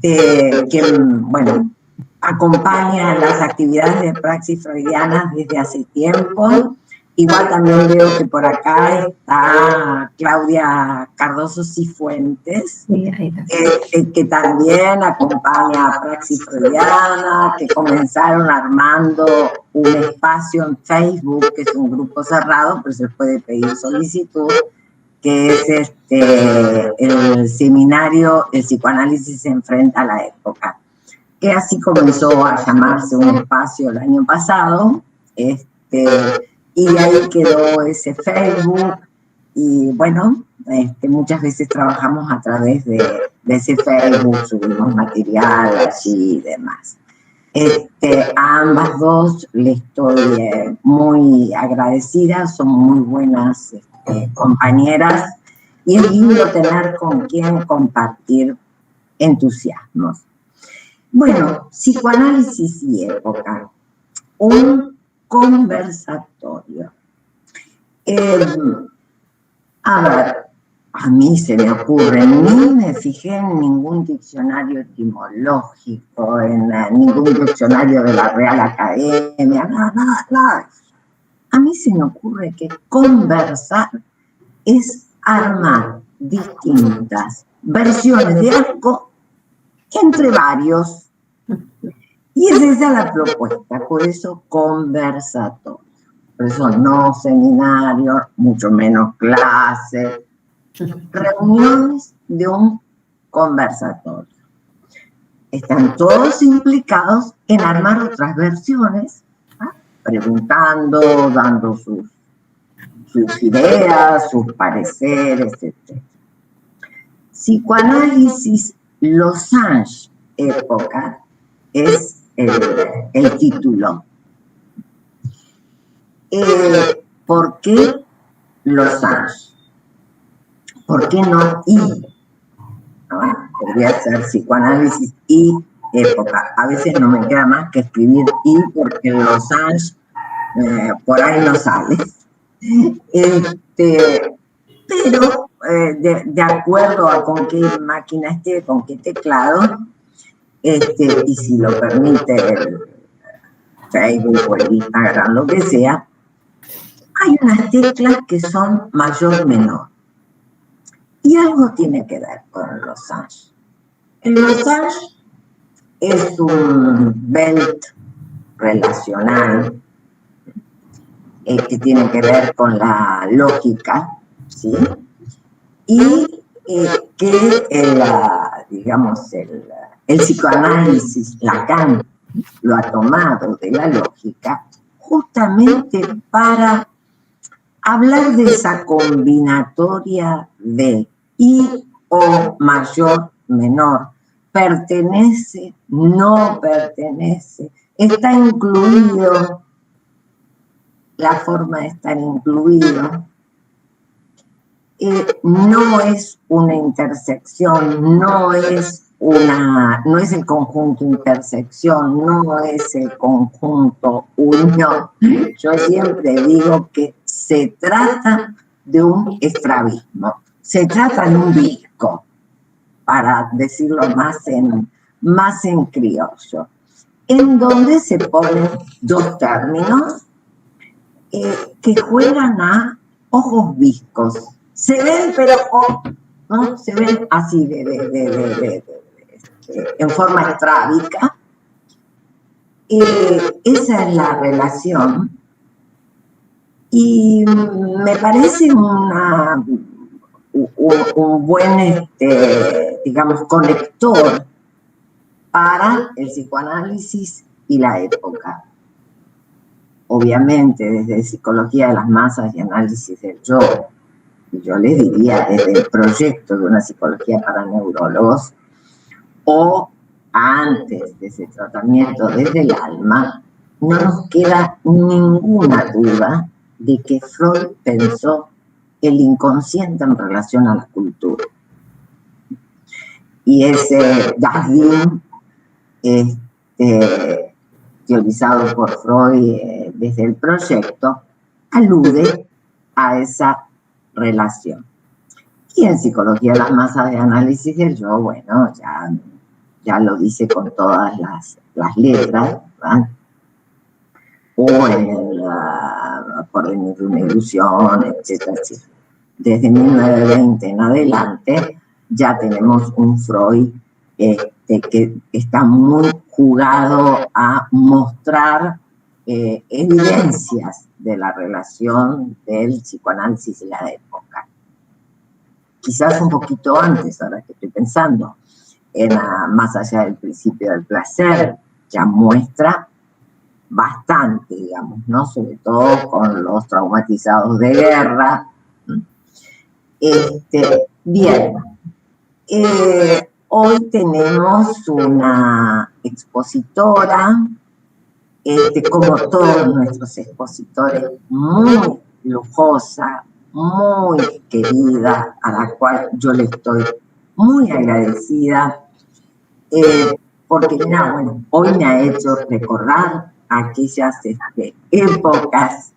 que, bueno, acompaña las actividades de praxis freudianas desde hace tiempo. Igual también veo que por acá está Claudia Cardoso Cifuentes, que también acompaña a Praxis Freudiana, que comenzaron armando un espacio en Facebook, que es un grupo cerrado, pero se puede pedir solicitud, que es el seminario El psicoanálisis se enfrenta a la época, que así comenzó a llamarse un espacio el año pasado, y de ahí quedó ese Facebook, y bueno, muchas veces trabajamos a través de ese Facebook, subimos material allí y demás. A ambas dos les estoy muy agradecida, son muy buenas compañeras, y es lindo tener con quien compartir entusiasmos. Bueno, psicoanálisis y época, un conversatorio. A ver, a mí se me ocurre, ni me fijé en ningún diccionario etimológico, en ningún diccionario de la Real Academia, nada. A mí se me ocurre que conversar es armar distintas versiones de algo entre varios. Y es esa la propuesta, por eso conversatorio. Por eso no seminarios, mucho menos clases, reuniones de un conversatorio. Están todos implicados en armar otras versiones, preguntando, dando sus ideas, sus pareceres, etc. Psicoanálisis Losange, época, es el título. ¿Por qué Losange? ¿Por qué no y? Podría ser psicoanálisis y época. A veces no me queda más que escribir y, porque Losange por ahí no sale. Pero de acuerdo a con qué máquina esté, con qué teclado, y si lo permite el Facebook o el Instagram, lo que sea, hay unas teclas que son mayor-menor. Y algo tiene que ver con el Losange. El Losange es un belt relacional que tiene que ver con la lógica, ¿sí? Y que el psicoanálisis, Lacan, lo ha tomado de la lógica justamente para hablar de esa combinatoria de y o mayor, menor, pertenece, no pertenece, está incluido, la forma de estar incluido, no es una intersección, no es el conjunto intersección, no es el conjunto unión. Yo siempre digo que se trata de un estrabismo, se trata de un disco, para decirlo más en criollo, en donde se ponen dos términos que juegan a ojos viscos. Se ven, pero ¿no? Se ven así en forma estrábica. Esa es la relación. Y me parece un buen, conector para el psicoanálisis y la época. Obviamente, desde psicología de las masas y análisis del yo, y yo les diría desde el proyecto de una psicología para neurólogos, o antes de ese tratamiento desde el alma, no nos queda ninguna duda de que Freud pensó el inconsciente en relación a la cultura. Y ese Dasein, teorizado por Freud desde el proyecto, alude a esa relación. Y en psicología de las masas de análisis del yo, bueno, ya ya lo dice con todas las letras, ¿verdad? O por venir de una ilusión, etcétera, etcétera. Desde 1920 en adelante ya tenemos un Freud que está muy jugado a mostrar evidencias de la relación del psicoanálisis y la época. Quizás un poquito antes, ahora que estoy pensando, más allá del principio del placer, ya muestra bastante, digamos, ¿no? Sobre todo con los traumatizados de guerra. Bien, hoy tenemos una expositora, como todos nuestros expositores, muy lujosa, muy querida, a la cual yo le estoy muy agradecida, porque mira, bueno, hoy me ha hecho recordar aquellas épocas,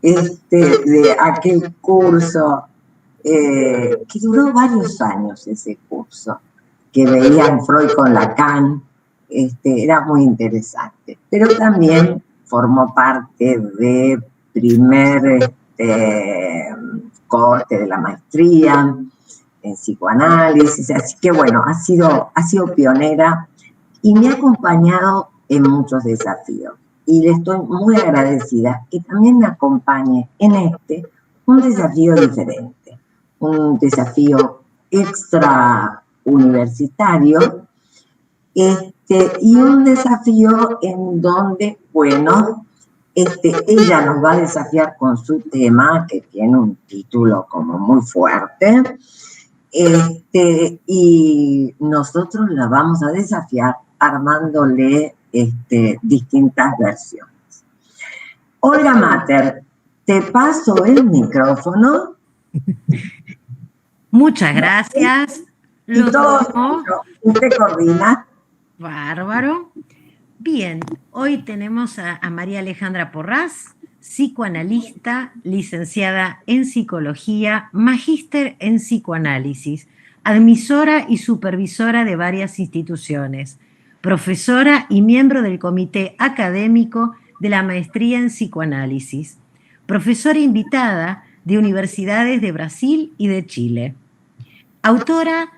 de aquel curso, que duró varios años ese curso, que veían Freud con Lacan, era muy interesante, pero también formó parte de primer corte de la maestría en psicoanálisis, así que bueno, ha sido pionera y me ha acompañado en muchos desafíos. Y le estoy muy agradecida que también me acompañe en un desafío diferente, un desafío extra universitario, y un desafío en donde, bueno, ella nos va a desafiar con su tema, que tiene un título como muy fuerte, y nosotros la vamos a desafiar armándole distintas versiones. Olga Mater, te paso el micrófono. Muchas gracias. Y todo usted coordina. Bárbaro. Bien, hoy tenemos a María Alejandra Porras, psicoanalista, licenciada en psicología, magíster en psicoanálisis, admisora y supervisora de varias instituciones, profesora y miembro del comité académico de la maestría en psicoanálisis, profesora invitada de universidades de Brasil y de Chile, autora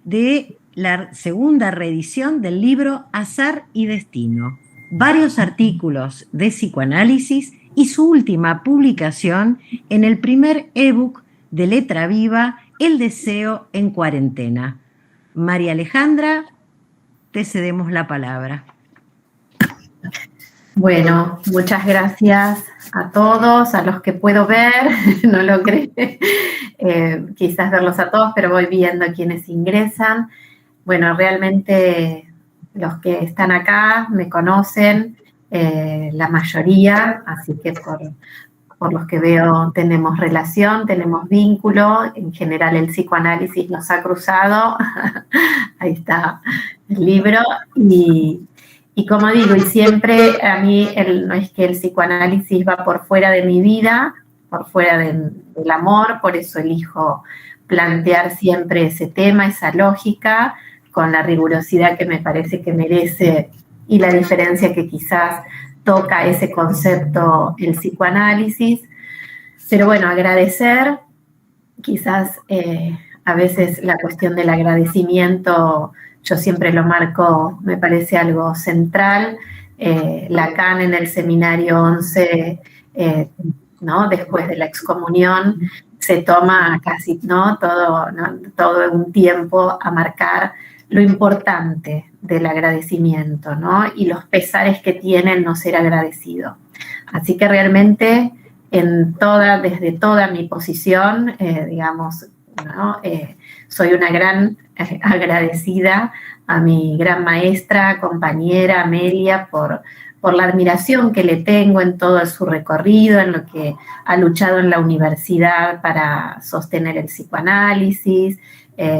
de la segunda reedición del libro Azar y Destino, varios artículos de psicoanálisis y su última publicación en el primer ebook de Letra Viva, El deseo en cuarentena. María Alejandra, te cedemos la palabra. Bueno, muchas gracias a todos, a los que puedo ver, no logré quizás verlos a todos, pero voy viendo a quienes ingresan. Bueno, realmente los que están acá me conocen, la mayoría, así que por los que veo tenemos relación, tenemos vínculo, en general el psicoanálisis nos ha cruzado, ahí está el libro, y como digo, y siempre a mí no es que el psicoanálisis va por fuera de mi vida, por fuera del amor, por eso elijo plantear siempre ese tema, esa lógica, con la rigurosidad que me parece que merece y la diferencia que quizás toca ese concepto el psicoanálisis. Pero bueno, agradecer, quizás a veces la cuestión del agradecimiento, yo siempre lo marco, me parece algo central. Lacan en el seminario 11, ¿no? Después de la excomunión, se toma casi todo un tiempo a marcar lo importante del agradecimiento, ¿no? Y los pesares que tiene el no ser agradecido. Así que realmente desde toda mi posición, digamos, ¿no? Soy una gran agradecida a mi gran maestra, compañera Amelia, por la admiración que le tengo en todo su recorrido, en lo que ha luchado en la universidad para sostener el psicoanálisis,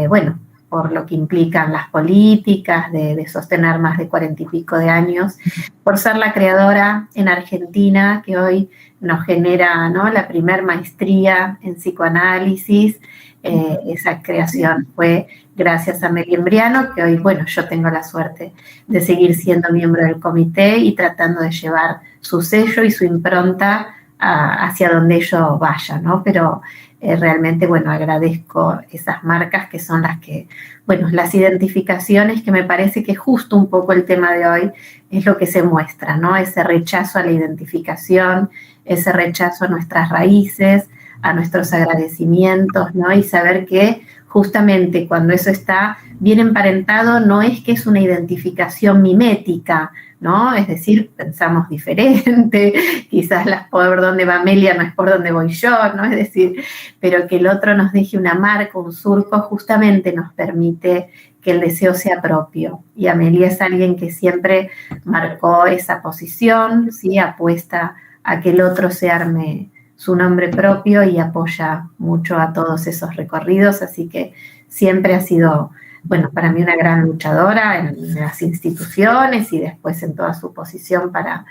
bueno, por lo que implican las políticas de sostener más de 40 y pico de años, por ser la creadora en Argentina que hoy nos genera, ¿no?, la primer maestría en psicoanálisis. Esa creación fue gracias a Meli Embriano, que hoy, bueno, yo tengo la suerte de seguir siendo miembro del comité y tratando de llevar su sello y su impronta hacia donde ello vaya, ¿no? Pero realmente, bueno, agradezco esas marcas que son las que, bueno, las identificaciones, que me parece que justo un poco el tema de hoy es lo que se muestra, ¿no? Ese rechazo a la identificación, ese rechazo a nuestras raíces, a nuestros agradecimientos, ¿no? Y saber que justamente cuando eso está bien emparentado, no es que es una identificación mimética, ¿no? Es decir, pensamos diferente, quizás por donde va Amelia no es por donde voy yo, ¿no? Es decir, pero que el otro nos deje una marca, un surco, justamente nos permite que el deseo sea propio. Y Amelia es alguien que siempre marcó esa posición, ¿sí? Apuesta a que el otro se arme su nombre propio y apoya mucho a todos esos recorridos, así que siempre ha sido, bueno, para mí una gran luchadora en las instituciones y después en toda su posición para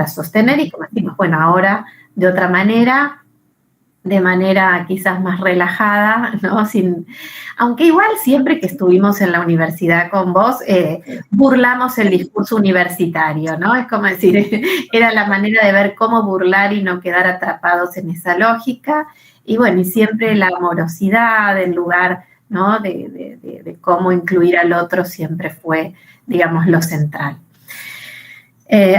sostener, y como decimos, bueno, ahora de otra manera, de manera quizás más relajada, ¿no? Aunque igual siempre que estuvimos en la universidad con vos, burlamos el discurso universitario, ¿no? Es como decir, era la manera de ver cómo burlar y no quedar atrapados en esa lógica, y bueno, y siempre la amorosidad, en lugar, ¿no?, de cómo incluir al otro siempre fue, digamos, lo central.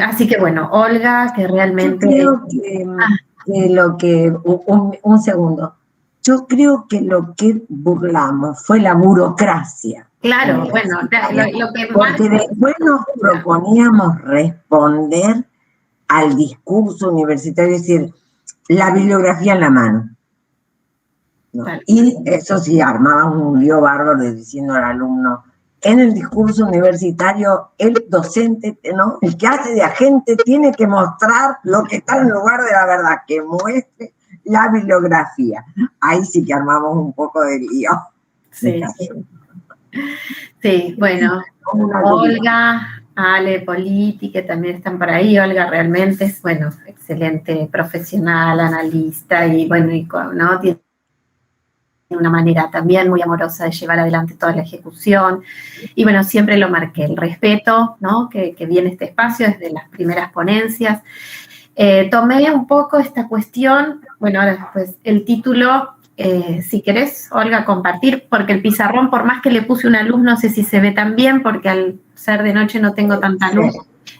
Así que bueno, Olga, que realmente... Yo creo que un segundo. Yo creo que lo que burlamos fue la burocracia. Claro, bueno, lo que... Porque después nos proponíamos responder al discurso universitario, es decir, la bibliografía en la mano, ¿no? Y eso sí, armábamos un lío bárbaro diciendo al alumno, en el discurso universitario, el docente, ¿no?, el que hace de agente, tiene que mostrar lo que está en lugar de la verdad, que muestre la bibliografía. Ahí sí que armamos un poco de lío. Sí, sí, bueno, Olga, Ale, Politi, que también están por ahí. Olga realmente es, bueno, excelente profesional, analista, y bueno, ¿no?, tiene una manera también muy amorosa de llevar adelante toda la ejecución, y bueno, siempre lo marqué, el respeto, ¿no?, que viene este espacio desde las primeras ponencias. Tomé un poco esta cuestión, bueno, ahora después el título, si querés, Olga, compartir, porque el pizarrón, por más que le puse una luz, no sé si se ve tan bien, porque al ser de noche no tengo tanta luz,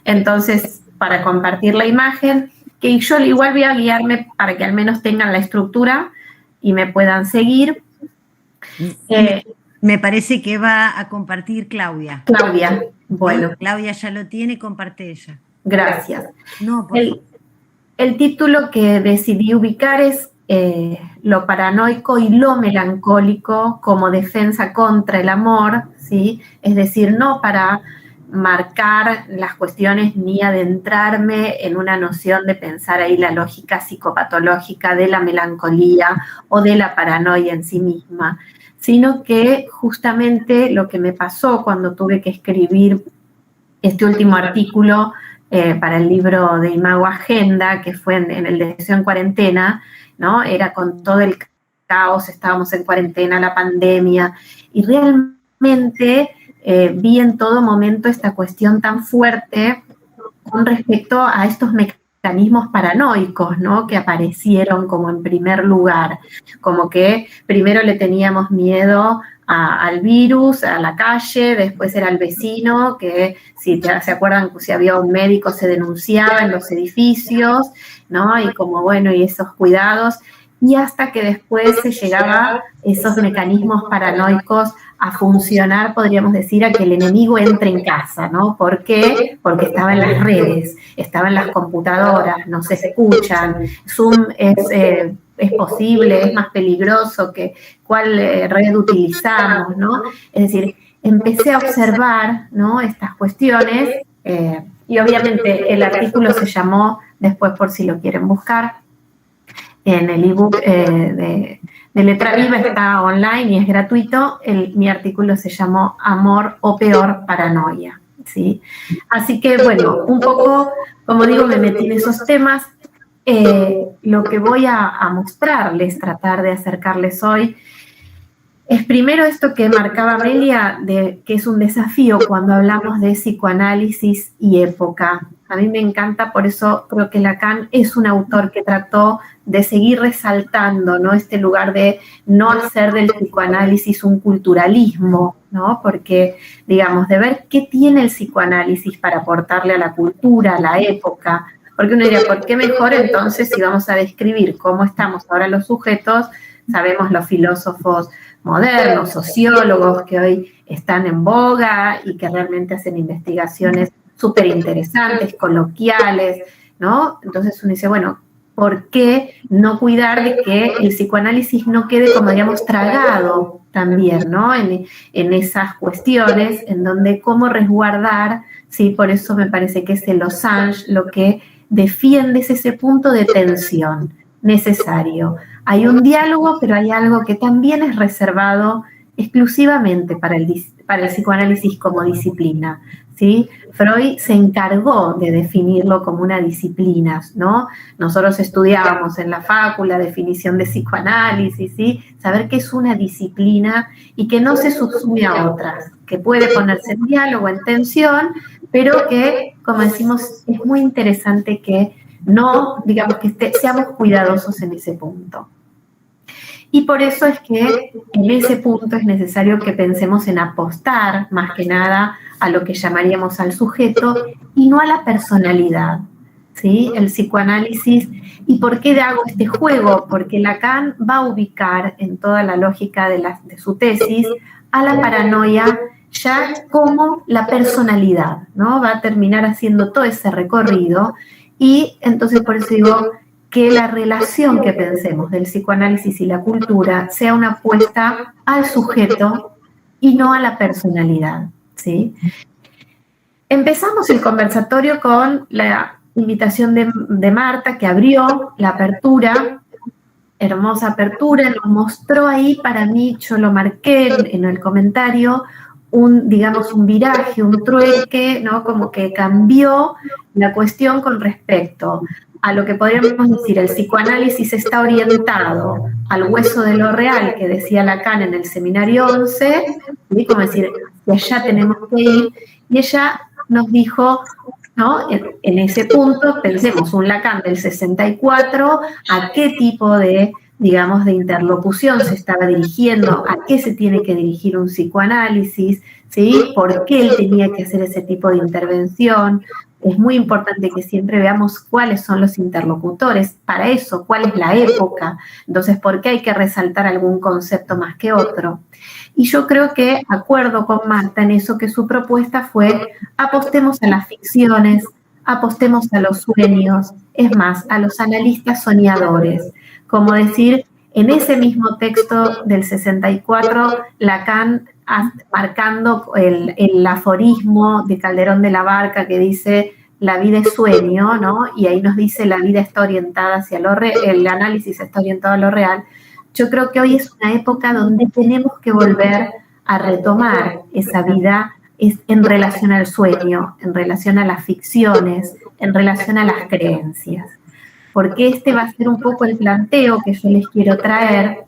entonces, para compartir la imagen, que yo igual voy a guiarme para que al menos tengan la estructura y me puedan seguir. Me parece que va a compartir Claudia. Claudia, bueno. Claudia ya lo tiene, comparte ella. Gracias. No, el título que decidí ubicar es lo paranoico y lo melancólico como defensa contra el amor, ¿sí? Es decir, no para marcar las cuestiones ni adentrarme en una noción de pensar ahí la lógica psicopatológica de la melancolía o de la paranoia en sí misma, sino que justamente lo que me pasó cuando tuve que escribir este último artículo para el libro de Imago Agenda, que fue en el Deseo en Cuarentena, ¿no? Era con todo el caos, estábamos en cuarentena, la pandemia, y realmente vi en todo momento esta cuestión tan fuerte con respecto a estos mecanismos paranoicos, ¿no?, que aparecieron como en primer lugar, como que primero le teníamos miedo al virus, a la calle, después era el vecino, que si se acuerdan, si había un médico se denunciaba en los edificios, ¿no?, y como bueno, y esos cuidados, y hasta que después se llegaba esos mecanismos paranoicos a funcionar, podríamos decir, a que el enemigo entre en casa, ¿no? ¿Por qué? Porque estaba en las redes, estaba en las computadoras, no se escuchan, Zoom es posible, es más peligroso que cuál red utilizamos, ¿no? Es decir, empecé a observar, ¿no?, estas cuestiones, y obviamente el artículo se llamó, después por si lo quieren buscar, en el ebook de Letra Viva, está online y es gratuito. Mi artículo se llamó Amor o Peor Paranoia, ¿sí? Así que, bueno, un poco, como digo, me metí en esos temas. Lo que voy a mostrarles, tratar de acercarles hoy, es primero esto que marcaba Amelia, de que es un desafío cuando hablamos de psicoanálisis y época. A mí me encanta, por eso creo que Lacan es un autor que trató de seguir resaltando, ¿no?, este lugar de no hacer del psicoanálisis un culturalismo, ¿no? Porque, digamos, de ver qué tiene el psicoanálisis para aportarle a la cultura, a la época. Porque uno diría, ¿por qué mejor entonces si vamos a describir cómo estamos ahora los sujetos? Sabemos los filósofos modernos, sociólogos que hoy están en boga y que realmente hacen investigaciones súper interesantes, coloquiales, ¿no? Entonces uno dice, bueno, ¿por qué no cuidar de que el psicoanálisis no quede, como diríamos, tragado también, ¿no? En esas cuestiones, en donde cómo resguardar, ¿sí? Por eso me parece que ese Losange lo que defiende es ese punto de tensión necesario. Hay un diálogo, pero hay algo que también es reservado exclusivamente para el psicoanálisis como disciplina, ¿sí? Freud se encargó de definirlo como una disciplina, ¿no? Nosotros estudiábamos en la facu la definición de psicoanálisis, ¿sí? Saber que es una disciplina y que no se subsume a otras, que puede ponerse en diálogo, en tensión, pero que, como decimos, es muy interesante que no, digamos, que seamos cuidadosos en ese punto. Y por eso es que en ese punto es necesario que pensemos en apostar, más que nada, a lo que llamaríamos al sujeto y no a la personalidad, ¿sí? El psicoanálisis. ¿Y por qué hago este juego? Porque Lacan va a ubicar en toda la lógica de su tesis a la paranoia ya como la personalidad, ¿no? Va a terminar haciendo todo ese recorrido y entonces por eso digo que la relación que pensemos del psicoanálisis y la cultura sea una apuesta al sujeto y no a la personalidad, ¿sí? Empezamos el conversatorio con la invitación de Marta, que abrió la apertura, hermosa apertura, nos mostró ahí, para mí, yo lo marqué en el comentario, digamos, un viraje, un trueque, ¿no? Como que cambió la cuestión con respecto a lo que podríamos decir, el psicoanálisis está orientado al hueso de lo real, que decía Lacan en el seminario 11, ¿sí? Como decir, hacia allá tenemos que ir, y ella nos dijo, ¿no? En ese punto, pensemos un Lacan del 64, a qué tipo de, digamos, de interlocución se estaba dirigiendo, a qué se tiene que dirigir un psicoanálisis, ¿sí? ¿Por qué él tenía que hacer ese tipo de intervención? Es muy importante que siempre veamos cuáles son los interlocutores, para eso, cuál es la época, entonces, ¿por qué hay que resaltar algún concepto más que otro? Y yo creo que acuerdo con Marta en eso, que su propuesta fue apostemos a las ficciones, apostemos a los sueños, es más, a los analistas soñadores, como decir, en ese mismo texto del 64, Lacan marcando el aforismo de Calderón de la Barca que dice la vida es sueño, ¿no? Y ahí nos dice la vida está orientada hacia lo real, el análisis está orientado a lo real. Yo creo que hoy es una época donde tenemos que volver a retomar esa vida en relación al sueño, en relación a las ficciones, en relación a las creencias. Porque este va a ser un poco el planteo que yo les quiero traer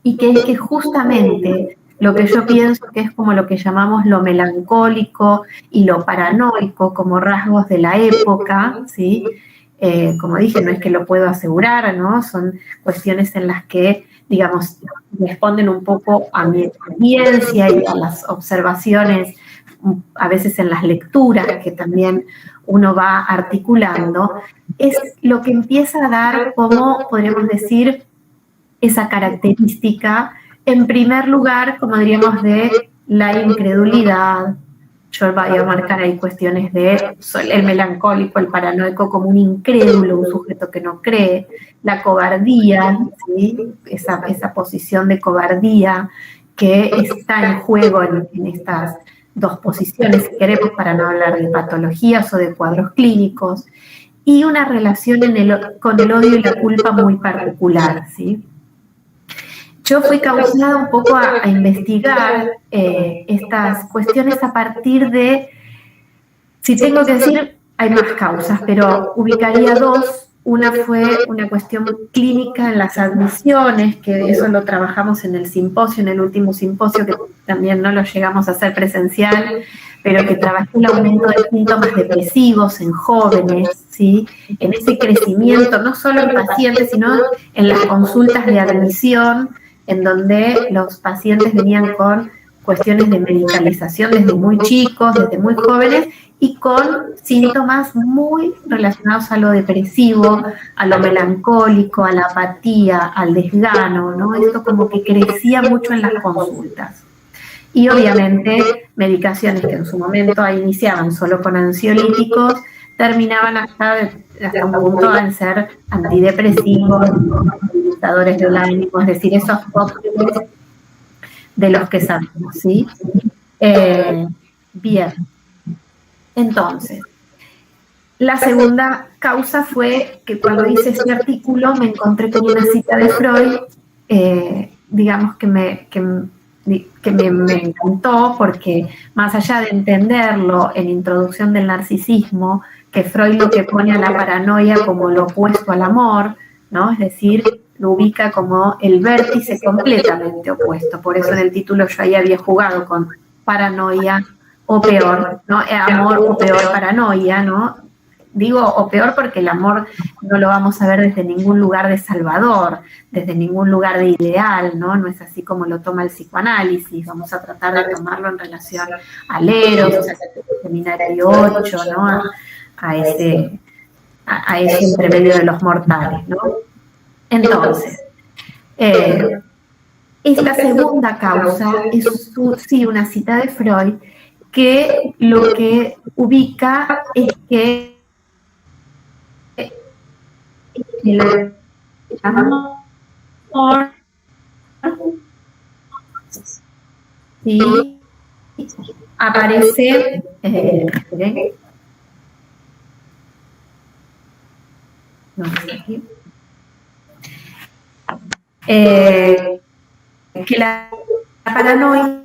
y que es que justamente lo que yo pienso que es como lo que llamamos lo melancólico y lo paranoico como rasgos de la época, ¿sí? Como dije, no es que lo puedo asegurar, ¿no? Son cuestiones en las que, digamos, responden un poco a mi experiencia y a las observaciones, a veces en las lecturas que también uno va articulando, es lo que empieza a dar como, podríamos decir, esa característica, en primer lugar, como diríamos, de la incredulidad. Yo voy a marcar ahí cuestiones de el melancólico, el paranoico como un incrédulo, un sujeto que no cree, la cobardía, ¿sí? esa posición de cobardía que está en juego en estas dos posiciones, si queremos, para no hablar de patologías o de cuadros clínicos. y una relación con el odio y la culpa muy particular, ¿sí? Yo fui causada un poco a investigar estas cuestiones a partir de, si tengo que decir, hay más causas, pero ubicaría dos. Una fue una cuestión clínica en las admisiones, que eso lo trabajamos en el simposio, en el último simposio, que también no lo llegamos a hacer presencial, pero que trabajé el aumento de síntomas depresivos en jóvenes, ¿sí? En ese crecimiento, no solo en pacientes, sino en las consultas de admisión, en donde los pacientes venían con cuestiones de medicalización desde muy chicos, desde muy jóvenes, y con síntomas muy relacionados a lo depresivo, a lo melancólico, a la apatía, al desgano, ¿no? Esto como que crecía mucho en las consultas. Y obviamente medicaciones que en su momento iniciaban solo con ansiolíticos, terminaban hasta un punto en ser antidepresivos, estabilizadores del ánimo, es decir, esos cócteles de los que sabemos, ¿sí? Bien. Entonces, la segunda causa fue que cuando hice este artículo me encontré con una cita de Freud, digamos que me encantó, porque más allá de entenderlo en Introducción del Narcisismo, que Freud lo que pone a la paranoia como lo opuesto al amor, ¿no? Es decir, lo ubica como el vértice completamente opuesto. Por eso en el título yo ahí había jugado con paranoia o peor, ¿no? Amor o peor paranoia, ¿no? Digo o peor porque el amor no lo vamos a ver desde ningún lugar de salvador, desde ningún lugar de ideal, ¿no? No es así como lo toma el psicoanálisis. Vamos a tratar de tomarlo en relación al Eros, al Seminario 8, ¿no? A ese entremedio de los mortales, ¿no? Entonces, esta segunda causa es sí una cita de Freud, que lo que ubica es que el amor, ¿sí? Aparece, no, aquí. Que la paranoia,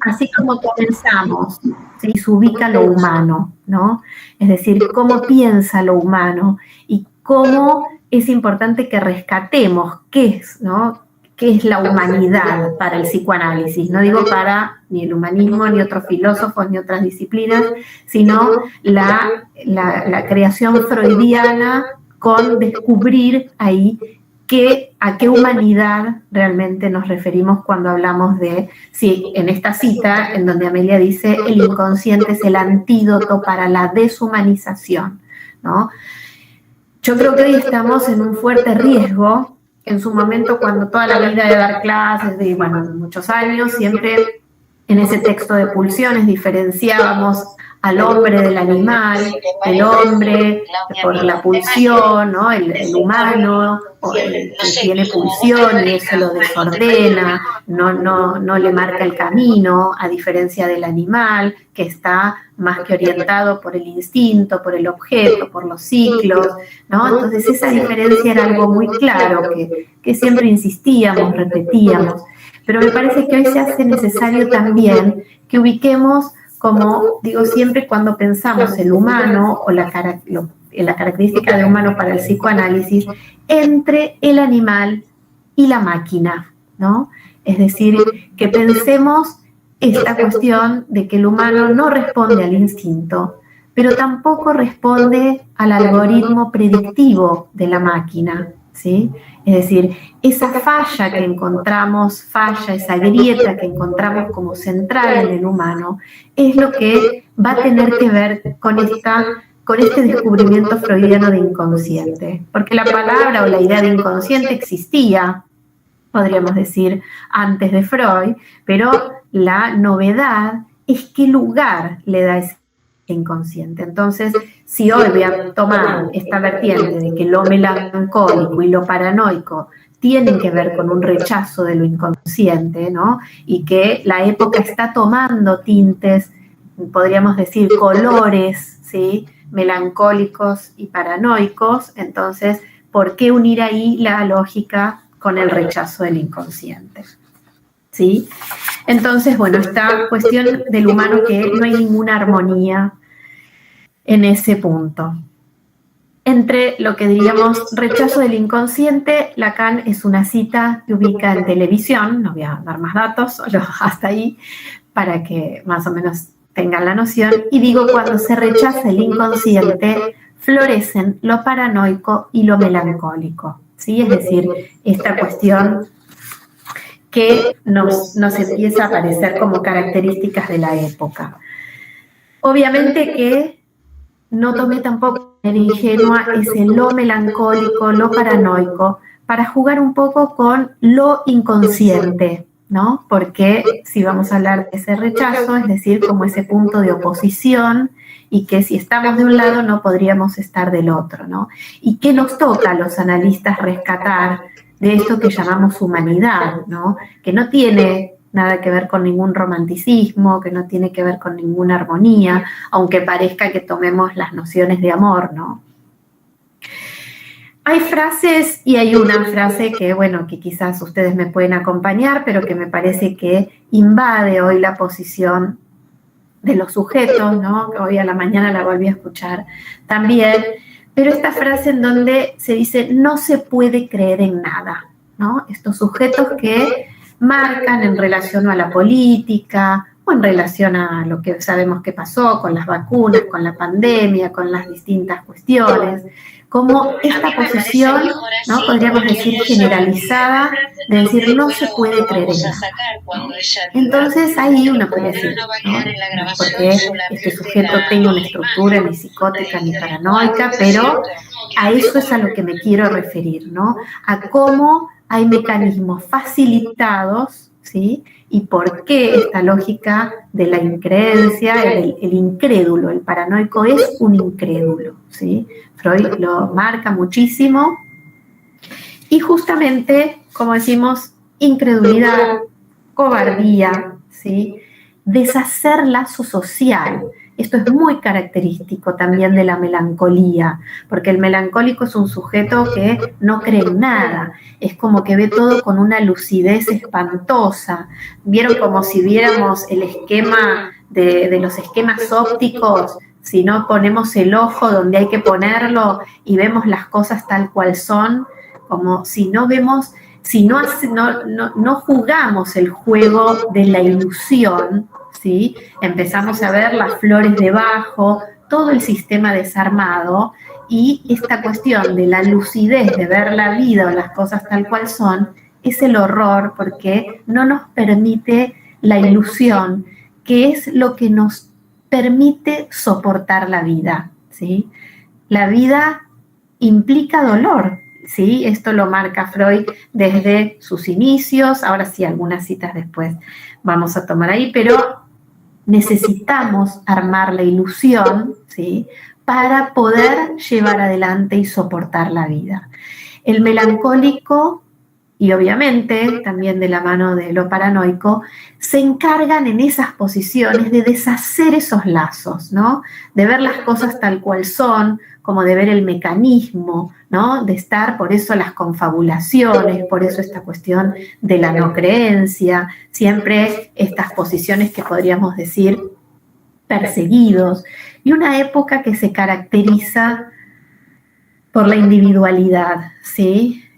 así como comenzamos, ¿sí? Se ubica lo humano, ¿no? Es decir, cómo piensa lo humano y cómo es importante que rescatemos qué es, ¿no? ¿Qué es la humanidad para el psicoanálisis? No digo para ni el humanismo, ni otros filósofos, ni otras disciplinas, sino la creación freudiana con descubrir ahí a qué humanidad realmente nos referimos cuando hablamos de, sí, en esta cita, en donde Amelia dice, el inconsciente es el antídoto para la deshumanización, ¿no? Yo creo que hoy estamos en un fuerte riesgo. En su momento, cuando toda la vida de dar clases, de muchos años, siempre en ese texto de Pulsiones diferenciábamos al hombre del animal, el hombre por la pulsión, ¿no? El humano que tiene pulsión y eso lo desordena, no le marca el camino, a diferencia del animal que está más que orientado por el instinto, por el objeto, por los ciclos, ¿no? Entonces esa diferencia era algo muy claro que siempre insistíamos, repetíamos, pero me parece que hoy se hace necesario también que ubiquemos, como digo siempre cuando pensamos el humano o la característica de humano para el psicoanálisis, entre el animal y la máquina, ¿no? Es decir, que pensemos esta cuestión de que el humano no responde al instinto, pero tampoco responde al algoritmo predictivo de la máquina, ¿sí? Es decir, esa falla que encontramos, esa grieta que encontramos como central en el humano, es lo que va a tener que ver con este descubrimiento freudiano de inconsciente. Porque la palabra o la idea de inconsciente existía, podríamos decir, antes de Freud, pero la novedad es qué lugar le da ese inconsciente. Entonces, si hoy voy a tomar esta vertiente de que lo melancólico y lo paranoico tienen que ver con un rechazo de lo inconsciente, ¿no? Y que la época está tomando tintes, podríamos decir colores, ¿sí? melancólicos y paranoicos, entonces, ¿por qué unir ahí la lógica con el rechazo del inconsciente? ¿Sí? Entonces, bueno, esta cuestión del humano que no hay ninguna armonía en ese punto. Entre lo que diríamos rechazo del inconsciente, Lacan es una cita que ubica en televisión, no voy a dar más datos, solo hasta ahí, para que más o menos tengan la noción, y digo, cuando se rechaza el inconsciente, florecen lo paranoico y lo melancólico, ¿sí? Es decir, esta cuestión que nos empieza a aparecer como características de la época. Obviamente que no tomé tampoco en ingenua ese lo melancólico, lo paranoico, para jugar un poco con lo inconsciente, ¿no? Porque si vamos a hablar de ese rechazo, es decir, como ese punto de oposición, y que si estamos de un lado no podríamos estar del otro, ¿no? ¿Y qué nos toca a los analistas rescatar de esto que llamamos humanidad, ¿no? Que no tiene nada que ver con ningún romanticismo, que no tiene que ver con ninguna armonía, aunque parezca que tomemos las nociones de amor, ¿no? Hay frases, y hay una frase que, bueno, que quizás ustedes me pueden acompañar, pero que me parece que invade hoy la posición de los sujetos, ¿no? Que hoy a la mañana la volví a escuchar también, pero esta frase en donde se dice, no se puede creer en nada, ¿no? Estos sujetos que marcan en relación a la política o en relación a lo que sabemos que pasó con las vacunas, con la pandemia, con las distintas cuestiones, como esta posición, ¿no? Podríamos decir generalizada, de decir no se puede creer en nada. Entonces ahí uno puede decir, ¿no? Porque este sujeto tenga una estructura ni psicótica ni paranoica, pero a eso es a lo que me quiero referir, ¿no? A cómo hay mecanismos facilitados, ¿sí? Y por qué esta lógica de la increencia, el incrédulo, el paranoico es un incrédulo, ¿sí? Freud lo marca muchísimo. Y justamente, como decimos, incredulidad, cobardía, ¿sí? Deshacer lazo social. Esto es muy característico también de la melancolía, porque el melancólico es un sujeto que no cree en nada, es como que ve todo con una lucidez espantosa. ¿Vieron como si viéramos el esquema de los esquemas ópticos? Si no ponemos el ojo donde hay que ponerlo y vemos las cosas tal cual son, como si no vemos, si no jugamos el juego de la ilusión, ¿sí? Empezamos a ver las flores debajo, todo el sistema desarmado, y esta cuestión de la lucidez, de ver la vida o las cosas tal cual son, es el horror, porque no nos permite la ilusión, que es lo que nos permite soportar la vida, ¿sí? La vida implica dolor, ¿sí? Esto lo marca Freud desde sus inicios, ahora sí, algunas citas después vamos a tomar ahí, pero necesitamos armar la ilusión, ¿sí? Para poder llevar adelante y soportar la vida. El melancólico, y obviamente también de la mano de lo paranoico, se encargan en esas posiciones de deshacer esos lazos, ¿no? De ver las cosas tal cual son, como de ver el mecanismo, ¿no? De estar, por eso las confabulaciones, por eso esta cuestión de la no creencia, siempre estas posiciones que podríamos decir perseguidos, y una época que se caracteriza por la individualidad, ¿sí?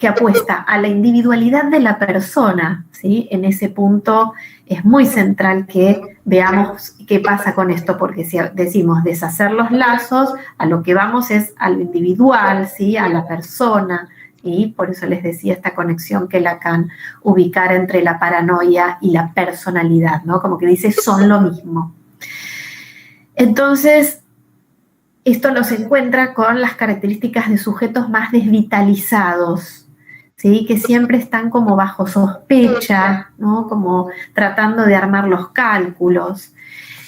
Que apuesta a la individualidad de la persona, ¿sí? En ese punto es muy central que veamos qué pasa con esto, porque si decimos deshacer los lazos, a lo que vamos es a lo individual, ¿sí? A la persona, y por eso les decía esta conexión que Lacan ubicara entre la paranoia y la personalidad, ¿no? Como que dice, son lo mismo. Entonces, esto nos encuentra con las características de sujetos más desvitalizados, ¿sí? Que siempre están como bajo sospecha, ¿no? Como tratando de armar los cálculos.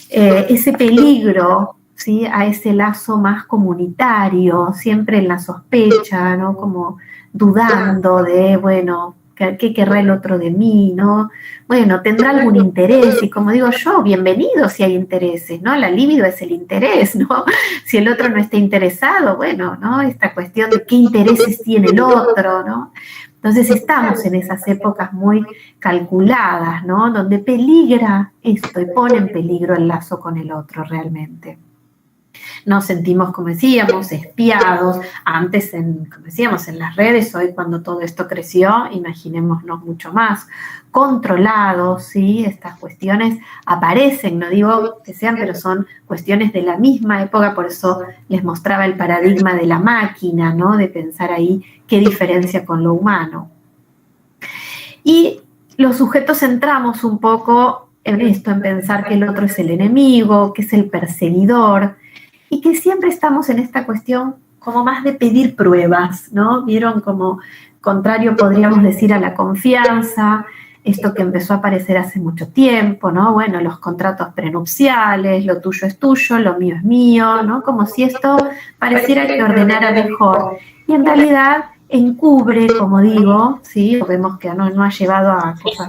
Ese peligro, ¿sí? A ese lazo más comunitario, siempre en la sospecha, ¿no? Como dudando de, bueno, ¿Qué querrá el otro de mí, no? Bueno, tendrá algún interés, y como digo yo, bienvenido si hay intereses, ¿no? La libido es el interés, ¿no? Si el otro no está interesado, bueno, ¿no? Esta cuestión de qué intereses tiene el otro, ¿no? Entonces estamos en esas épocas muy calculadas, ¿no? Donde peligra esto y pone en peligro el lazo con el otro realmente. Nos sentimos, como decíamos, espiados, antes, como decíamos, en las redes, hoy cuando todo esto creció, imaginémonos mucho más, controlados, ¿sí? Estas cuestiones aparecen, no digo que sean, pero son cuestiones de la misma época, por eso les mostraba el paradigma de la máquina, ¿no? De pensar ahí qué diferencia con lo humano. Y los sujetos centramos un poco en esto, en pensar que el otro es el enemigo, que es el perseguidor, y que siempre estamos en esta cuestión como más de pedir pruebas, ¿no? Vieron como contrario, podríamos decir, a la confianza, esto que empezó a aparecer hace mucho tiempo, ¿no? Bueno, los contratos prenupciales, lo tuyo es tuyo, lo mío es mío, ¿no? Como si esto pareciera que ordenara mejor. Y en realidad encubre, como digo, ¿sí? Vemos que no ha llevado a cosas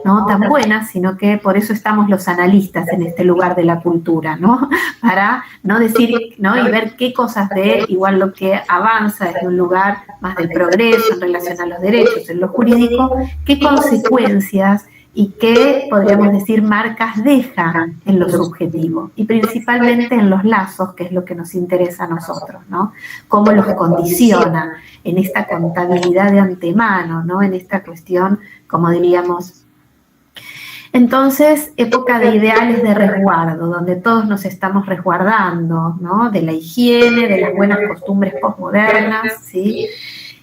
no tan buenas, sino que por eso estamos los analistas en este lugar de la cultura, ¿no? Para no decir, ¿no? Y ver qué cosas de igual lo que avanza desde un lugar más del progreso en relación a los derechos, en lo jurídico, qué consecuencias y qué, podríamos decir, marcas deja en lo subjetivo, y principalmente en los lazos, que es lo que nos interesa a nosotros, ¿no? Cómo los condiciona en esta contabilidad de antemano, ¿no? En esta cuestión, como diríamos. Entonces, época de ideales de resguardo, donde todos nos estamos resguardando, ¿no? De la higiene, de las buenas costumbres posmodernas, ¿sí?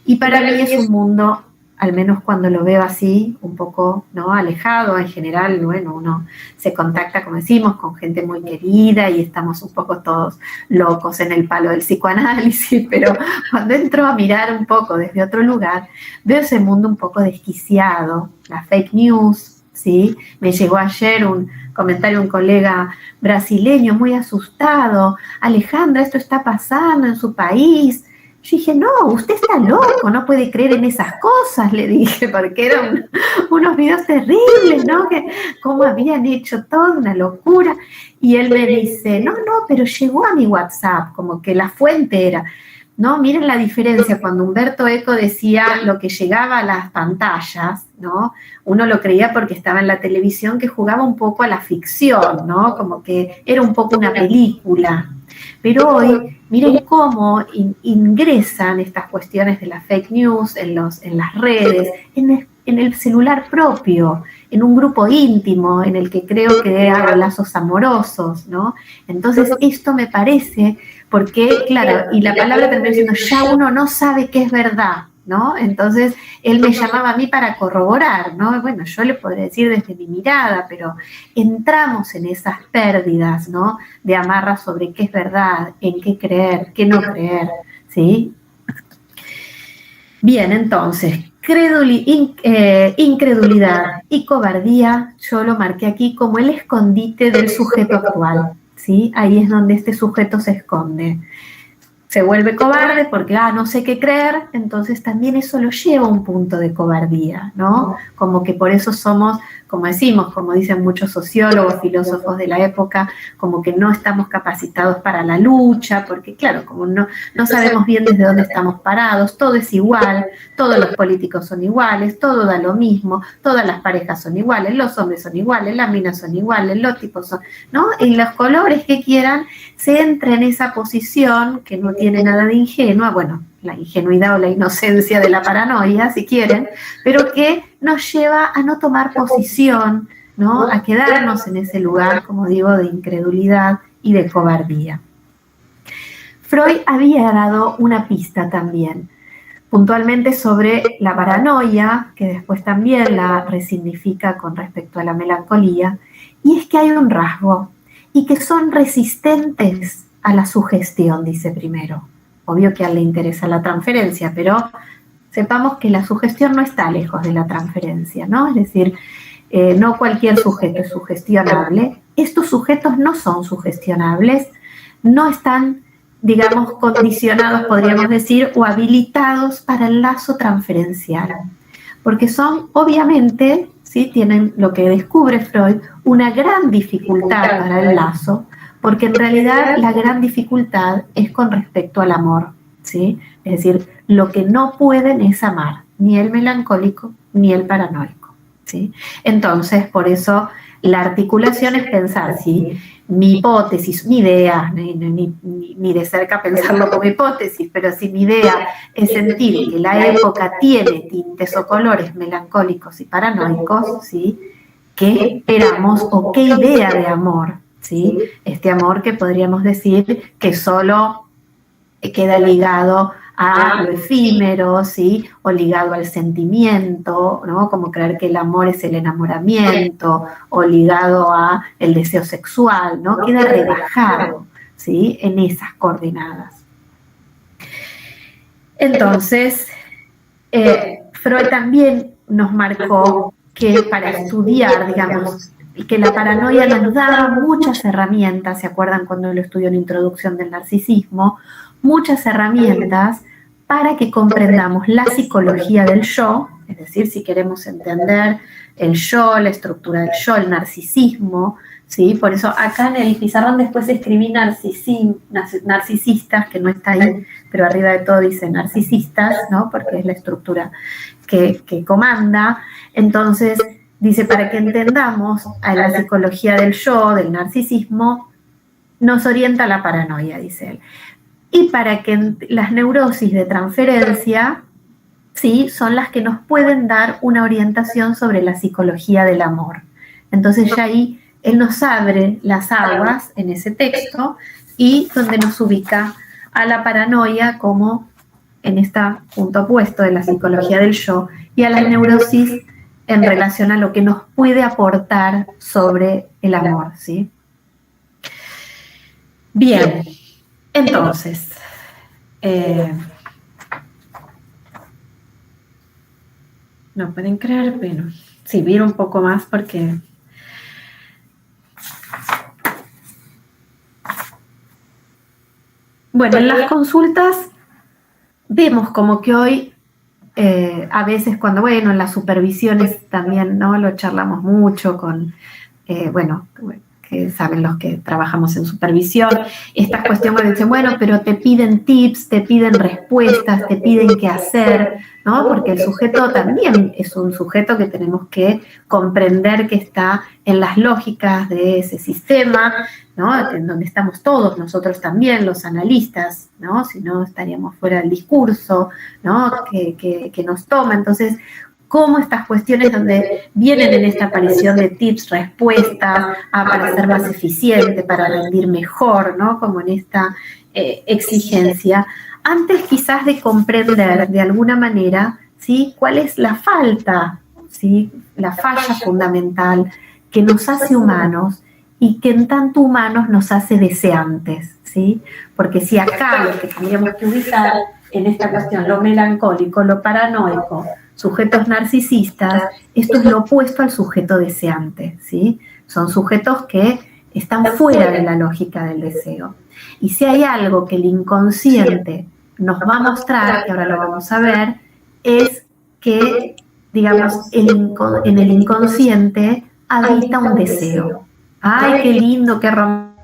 Y para mí es un mundo, al menos cuando lo veo así, un poco, ¿no? Alejado. En general, bueno, uno se contacta, como decimos, con gente muy querida y estamos un poco todos locos en el palo del psicoanálisis, pero cuando entro a mirar un poco desde otro lugar, veo ese mundo un poco desquiciado, la fake news, ¿sí? Me llegó ayer un comentario de un colega brasileño muy asustado: Alejandra, esto está pasando en su país. Yo dije, no, usted está loco, no puede creer en esas cosas, le dije, porque eran unos videos terribles, ¿no? Que cómo habían hecho toda una locura. Y él me dice, no, pero llegó a mi WhatsApp, como que la fuente era, ¿no? Miren la diferencia, cuando Humberto Eco decía lo que llegaba a las pantallas, ¿no? Uno lo creía porque estaba en la televisión, que jugaba un poco a la ficción, ¿no? Como que era un poco una película. Pero hoy, miren cómo ingresan estas cuestiones de la fake news en las redes, en el celular propio, en un grupo íntimo en el que creo que hago lazos amorosos, ¿no? Entonces, esto me parece, porque, claro, y la palabra termina diciendo, ya uno no sabe qué es verdad, ¿no? Entonces, él me llamaba a mí para corroborar, ¿no? Bueno, yo le podría decir desde mi mirada, pero entramos en esas pérdidas, ¿no? De amarras sobre qué es verdad, en qué creer, qué no creer, ¿sí? Bien, entonces, incredulidad y cobardía, yo lo marqué aquí como el escondite del sujeto actual, ¿sí? Ahí es donde este sujeto se esconde. Se vuelve cobarde porque, no sé qué creer, entonces también eso lo lleva a un punto de cobardía, ¿no? Como que por eso somos, como decimos, como dicen muchos sociólogos, filósofos de la época, como que no estamos capacitados para la lucha, porque claro, como no sabemos bien desde dónde estamos parados, todo es igual, todos los políticos son iguales, todo da lo mismo, todas las parejas son iguales, los hombres son iguales, las minas son iguales, los tipos son, ¿no? Y los colores que quieran, se entra en esa posición que no tiene nada de ingenua, bueno, la ingenuidad o la inocencia de la paranoia, si quieren, pero que nos lleva a no tomar posición, ¿no? A quedarnos en ese lugar, como digo, de incredulidad y de cobardía. Freud había dado una pista también, puntualmente sobre la paranoia, que después también la resignifica con respecto a la melancolía, y es que hay un rasgo, y que son resistentes a la sugestión, dice primero. Obvio que a él le interesa la transferencia, pero sepamos que la sugestión no está lejos de la transferencia, ¿no? Es decir, no cualquier sujeto es sugestionable. Estos sujetos no son sugestionables, no están, digamos, condicionados, podríamos decir, o habilitados para el lazo transferencial. porque son, obviamente, ¿sí? Tienen lo que descubre Freud, una gran dificultad para el lazo, porque en realidad la gran dificultad es con respecto al amor, ¿sí? Es decir, lo que no pueden es amar, ni el melancólico ni el paranoico, ¿sí? Entonces, por eso la articulación es pensar si mi hipótesis, mi idea, ni de cerca pensarlo como hipótesis, pero si mi idea es sentir que la época tiene tintes o colores melancólicos y paranoicos, ¿sí? ¿Qué esperamos o qué idea de amor? ¿Sí? Este amor que podríamos decir que solo queda ligado a lo efímero, ¿sí? O ligado al sentimiento, ¿no? Como creer que el amor es el enamoramiento, o ligado a el deseo sexual, ¿no? Queda rebajado, ¿sí? En esas coordenadas. Entonces, Freud también nos marcó que para estudiar, digamos, que la paranoia nos daba muchas herramientas, ¿se acuerdan cuando lo estudió en Introducción del Narcisismo? Muchas herramientas para que comprendamos la psicología del yo, es decir, si queremos entender el yo, la estructura del yo, el narcisismo, ¿sí? Por eso acá en el pizarrón después escribí narcisistas, que no está ahí, pero arriba de todo dice narcisistas, ¿no? Porque es la estructura que comanda. Entonces, dice, para que entendamos a la psicología del yo, del narcisismo, nos orienta la paranoia, dice él. Y para que las neurosis de transferencia, ¿sí? Son las que nos pueden dar una orientación sobre la psicología del amor. Entonces ya ahí él nos abre las aguas en ese texto y donde nos ubica a la paranoia como en este punto opuesto de la psicología del yo y a las neurosis en relación a lo que nos puede aportar sobre el amor, ¿sí? Bien, entonces, no pueden creer, pero sí, vi un poco más porque... Bueno, en las consultas vemos como que hoy, a veces cuando, bueno, en las supervisiones también, ¿no? Lo charlamos mucho con, que saben los que trabajamos en supervisión, estas cuestiones que dicen, bueno, pero te piden tips, te piden respuestas, te piden qué hacer, ¿no? Porque el sujeto también es un sujeto que tenemos que comprender que está en las lógicas de ese sistema, ¿no? En donde estamos todos, nosotros también, los analistas, ¿no? Si no estaríamos fuera del discurso, ¿no? Que nos toma. Entonces, cómo estas cuestiones donde vienen en esta aparición de tips, respuestas, para ser más eficiente, para rendir mejor, ¿no? Como en esta exigencia, antes quizás de comprender de alguna manera, ¿sí? Cuál es la falta, ¿sí? La falla fundamental que nos hace humanos y que en tanto humanos nos hace deseantes, ¿sí? Porque si acá lo que tendríamos que ubicar en esta cuestión, lo melancólico, lo paranoico, sujetos narcisistas, esto es lo opuesto al sujeto deseante, ¿sí? Son sujetos que están fuera de la lógica del deseo. Y si hay algo que el inconsciente nos va a mostrar, que ahora lo vamos a ver, es que, digamos, en el inconsciente habita un deseo. ¡Ay, qué lindo, qué romántico!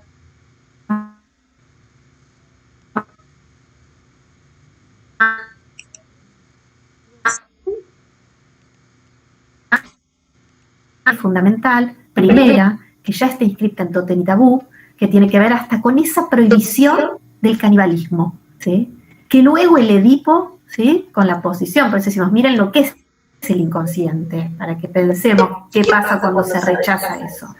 Fundamental, primera, que ya está inscrita en Totem y Tabú, que tiene que ver hasta con esa prohibición del canibalismo, ¿sí? Que luego el Edipo, ¿sí? Con la posición, por eso decimos, miren lo que es el inconsciente, para que pensemos qué pasa cuando se rechaza eso.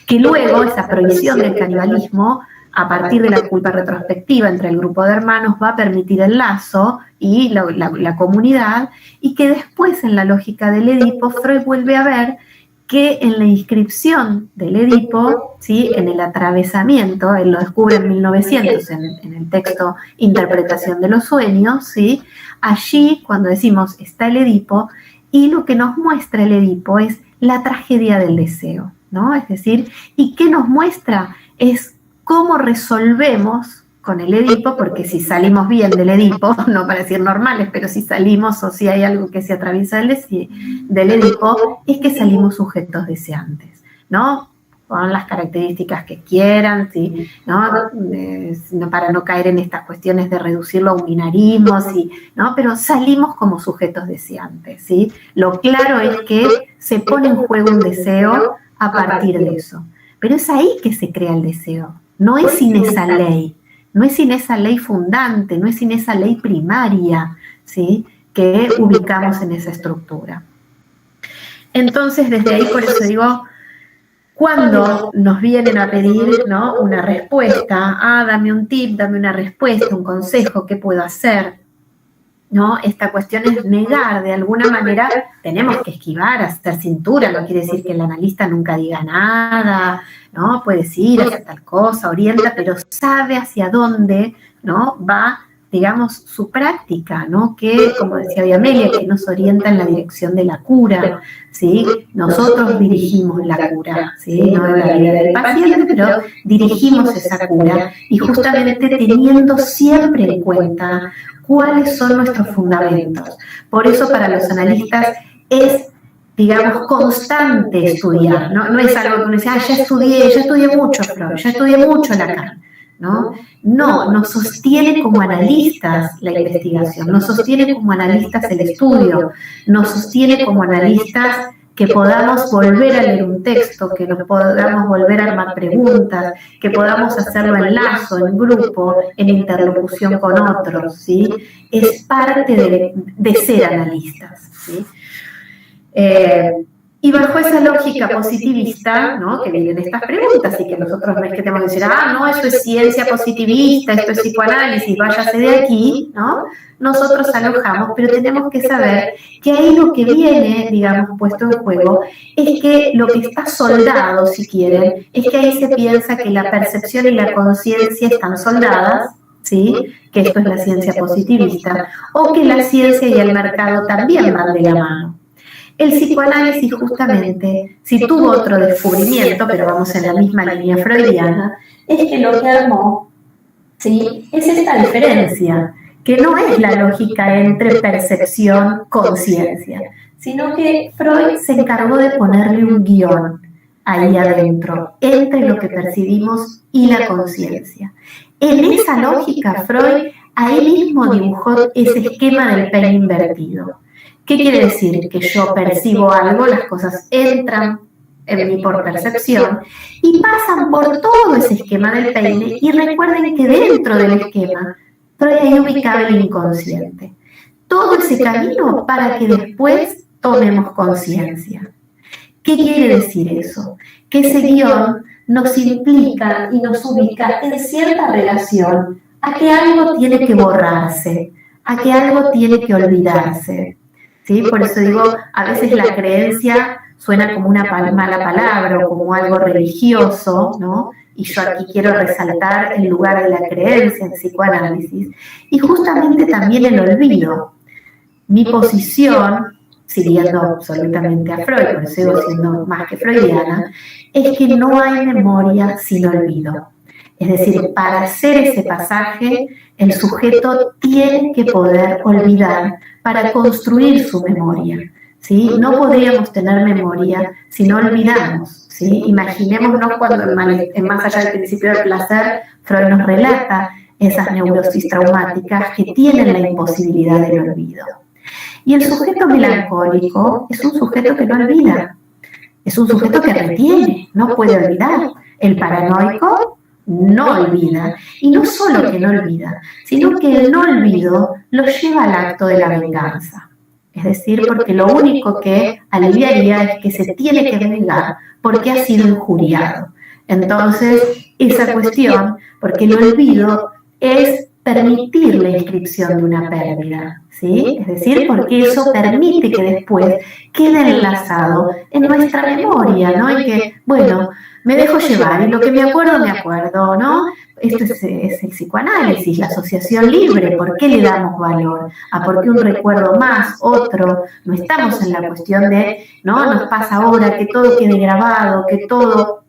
Que luego esa prohibición del canibalismo, a partir de la culpa retrospectiva entre el grupo de hermanos, va a permitir el lazo y la comunidad, y que después en la lógica del Edipo, Freud vuelve a ver que en la inscripción del Edipo, ¿sí? En el atravesamiento, él lo descubre en 1900 en el texto Interpretación de los Sueños, ¿sí? Allí, cuando decimos está el Edipo, y lo que nos muestra el Edipo es la tragedia del deseo, ¿no? Es decir, ¿y qué nos muestra? Es cómo resolvemos con el Edipo, porque si salimos bien del Edipo, no para decir normales, pero si salimos o si hay algo que se atraviesa del Edipo, es que salimos sujetos deseantes, ¿no? Con las características que quieran, ¿sí? ¿No? Para no caer en estas cuestiones de reducirlo a un binarismo, ¿sí? ¿No? Pero salimos como sujetos deseantes, ¿sí? Lo claro es que se pone en juego un deseo a partir de eso. Pero es ahí que se crea el deseo, no es sin esa ley, no es sin esa ley fundante, no es sin esa ley primaria, ¿sí? Que ubicamos en esa estructura. Entonces, desde ahí, por eso digo, cuando nos vienen a pedir, ¿no?, una respuesta, dame un tip, dame una respuesta, un consejo, ¿qué puedo hacer? ¿No? Esta cuestión es negar, de alguna manera tenemos que esquivar, hacer cintura, no quiere decir que el analista nunca diga nada, ¿no? Puede decir, hacer tal cosa, orienta, pero sabe hacia dónde, ¿no?, va, digamos, su práctica, ¿no? Que, como decía hoy Amelia, que nos orienta en la dirección de la cura, ¿sí? Nosotros dirigimos la cura, ¿sí? No en la vida del paciente, pero dirigimos esa cura, y justamente teniendo siempre en cuenta cuáles son nuestros fundamentos. Por eso para los analistas es, digamos, constante estudiar, ¿no? No es algo que uno dice, ya estudié mucho Freud, ya estudié mucho Lacan, ¿no? No, nos sostiene como analistas la investigación, nos sostiene como analistas el estudio, nos sostiene como analistas que podamos volver a leer un texto, que nos podamos volver a armar preguntas, que podamos hacerlo en lazo, en grupo, en interlocución con otros, ¿sí? Es parte de ser analistas, ¿sí? Y bajo esa lógica positivista, ¿no?, que vienen estas preguntas y que nosotros no es que tenemos que decir, no, esto es ciencia positivista, esto es psicoanálisis, váyase de aquí, ¿no? Nosotros alojamos, pero tenemos que saber que ahí lo que viene, digamos, puesto en juego, es que lo que está soldado, si quieren, es que ahí se piensa que la percepción y la conciencia están soldadas, ¿sí?, que esto es la ciencia positivista, o que la ciencia y el mercado también van de la mano. El psicoanálisis justamente, si tuvo otro descubrimiento, pero vamos en la misma línea freudiana, es que lo que armó, ¿sí?, es esta diferencia, que no es la lógica entre percepción-conciencia, sino que Freud se encargó de ponerle un guión ahí adentro, entre lo que percibimos y la conciencia. En esa lógica, Freud ahí mismo dibujó ese esquema del peine invertido. ¿Qué quiere decir? Que yo percibo algo, las cosas entran en mí por percepción y pasan por todo ese esquema del peine, y recuerden que dentro del esquema Freud ahí ubicaba el inconsciente. Todo ese camino para que después tomemos conciencia. ¿Qué quiere decir eso? Que ese guión nos implica y nos ubica en cierta relación a que algo tiene que borrarse, a que algo tiene que olvidarse. ¿Sí? Por eso digo, a veces la creencia suena como una mala palabra o como algo religioso, ¿no? Y yo aquí quiero resaltar el lugar de la creencia en psicoanálisis, y justamente también el olvido. Mi posición, siguiendo absolutamente a Freud, por eso sigo siendo más que freudiana, es que no hay memoria sin olvido. Es decir, para hacer ese pasaje, el sujeto tiene que poder olvidar para construir su memoria, ¿sí? No podríamos tener memoria si no olvidamos, ¿sí? Imaginémonos cuando en Más allá del principio del placer, Freud nos relata esas neurosis traumáticas que tienen la imposibilidad del olvido. Y el sujeto melancólico es un sujeto que no olvida, es un sujeto que retiene, no puede olvidar. El paranoico no olvida, y no solo que no olvida, sino que el no olvido lo lleva al acto de la venganza. Es decir, porque lo único que aliviaría es que se tiene que vengar porque ha sido injuriado. Entonces, esa cuestión, porque el olvido es permitir la inscripción de una pérdida, ¿sí? Es decir, porque eso permite que después quede enlazado en nuestra memoria, ¿no? Y que, bueno, me dejo llevar, y lo que me acuerdo, ¿no? Esto es el psicoanálisis, la asociación libre. ¿Por qué le damos valor? ¿Por qué un recuerdo más, otro? No estamos en la cuestión de, ¿no? Nos pasa ahora que todo quede grabado, que todo,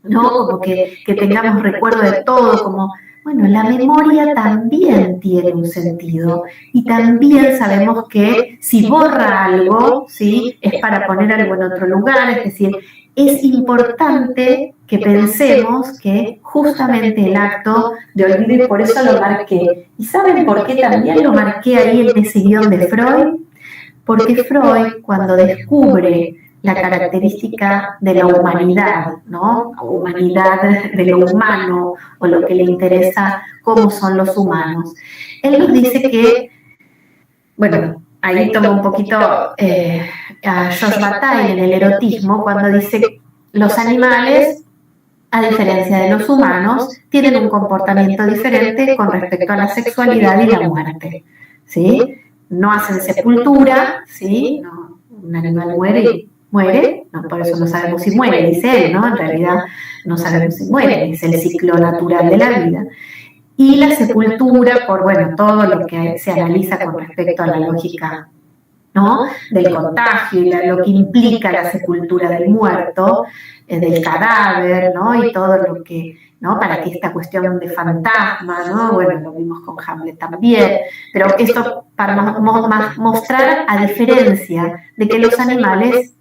¿no? Como que tengamos recuerdo de todo, como Bueno, la memoria también tiene un sentido y también sabemos que si borra algo, ¿sí?, es para poner algo en otro lugar, es decir, es importante que pensemos que justamente el acto de olvido, y por eso lo marqué. ¿Y saben por qué también lo marqué ahí en ese guión de Freud? Porque Freud, cuando descubre la característica de la humanidad, ¿no? Humanidad de lo humano, o lo que le interesa, cómo son los humanos, él nos dice que, bueno, ahí toma un poquito a Georges Bataille en el erotismo, cuando dice que los animales, a diferencia de los humanos, tienen un comportamiento diferente con respecto a la sexualidad y la muerte, ¿sí? No hacen sepultura, ¿sí? No, un animal muere, no, por eso no sabemos si muere, dice él, ¿no? En realidad no sabemos si muere, es el ciclo natural de la vida. Y la sepultura, por, bueno, todo lo que se analiza con respecto a la lógica, ¿no?, del contagio y lo que implica la sepultura del muerto, del cadáver, ¿no?, y todo lo que, ¿no?, para que esta cuestión de fantasma, ¿no?, bueno, lo vimos con Hamlet también, pero esto para mostrar, a diferencia de que los animales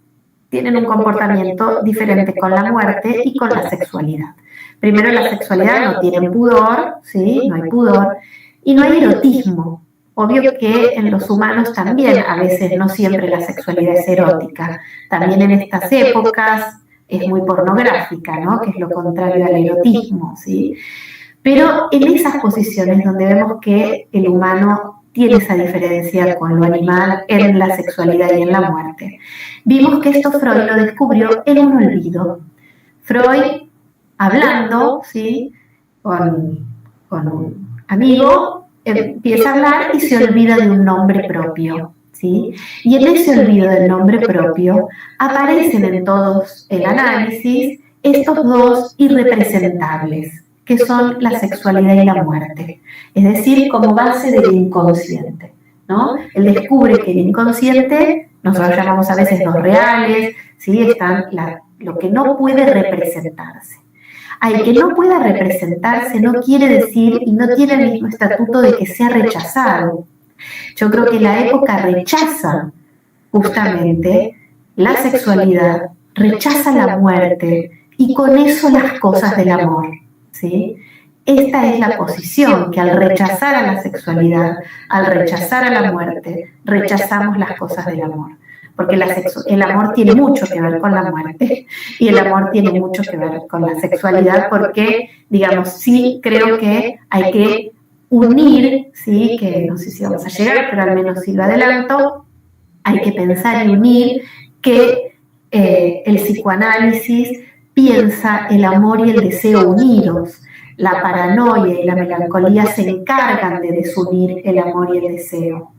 tienen un comportamiento diferente con la muerte y con la sexualidad. Primero, la sexualidad no tiene pudor, ¿sí?, no hay pudor, y no hay erotismo. Obvio que en los humanos también, a veces no siempre la sexualidad es erótica. También en estas épocas es muy pornográfica, ¿no?, que es lo contrario al erotismo, ¿sí? Pero en esas posiciones donde vemos que el humano tiene esa diferencia con lo animal en la sexualidad y en la muerte, vimos que esto Freud lo descubrió en un olvido. Freud, hablando, ¿sí?, con un amigo, empieza a hablar y se olvida de un nombre propio, ¿sí? Y en ese olvido del nombre propio aparecen en todos el análisis estos dos irrepresentables, que son la sexualidad y la muerte, es decir, como base del inconsciente, ¿no? Él descubre que el inconsciente, nosotros llamamos a veces los reales, ¿sí?, están lo que no puede representarse. Al que no pueda representarse no quiere decir y no tiene el mismo estatuto de que sea rechazado. Yo creo que la época rechaza justamente la sexualidad, rechaza la muerte y con eso las cosas del amor, ¿sí? Esta es la posición, que al rechazar a la sexualidad, al rechazar a la muerte, rechazamos las cosas del amor. Porque el amor tiene mucho que ver con la muerte y el amor tiene mucho que ver con la sexualidad, porque, digamos, sí creo que hay que unir, ¿sí?, que no sé si vamos a llegar, pero al menos si lo adelanto, hay que pensar y unir que el psicoanálisis piensa el amor y el deseo unidos. La paranoia y la melancolía se encargan de desunir el amor y el deseo.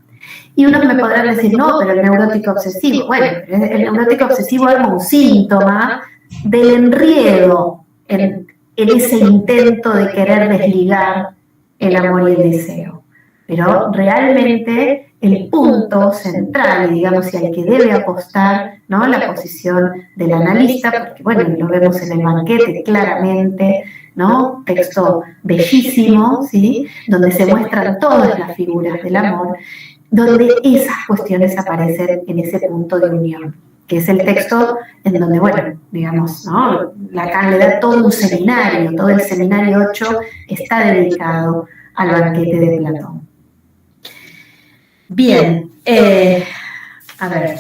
Y unos me podrán decir, no, pero el neurótico obsesivo. Bueno, el neurótico obsesivo es un síntoma del enredo en ese intento de querer desligar el amor y el deseo. Pero realmente el punto central, y digamos, y al que debe apostar, ¿no?, la posición del analista, porque bueno, lo vemos en el banquete claramente, ¿no?, texto bellísimo, ¿sí?, donde se muestran todas las figuras del amor, donde esas cuestiones aparecen en ese punto de unión, que es el texto en donde, bueno, digamos, ¿no?, Lacan le da todo un seminario, todo el seminario 8 está dedicado al banquete de Platón. Bien, a ver,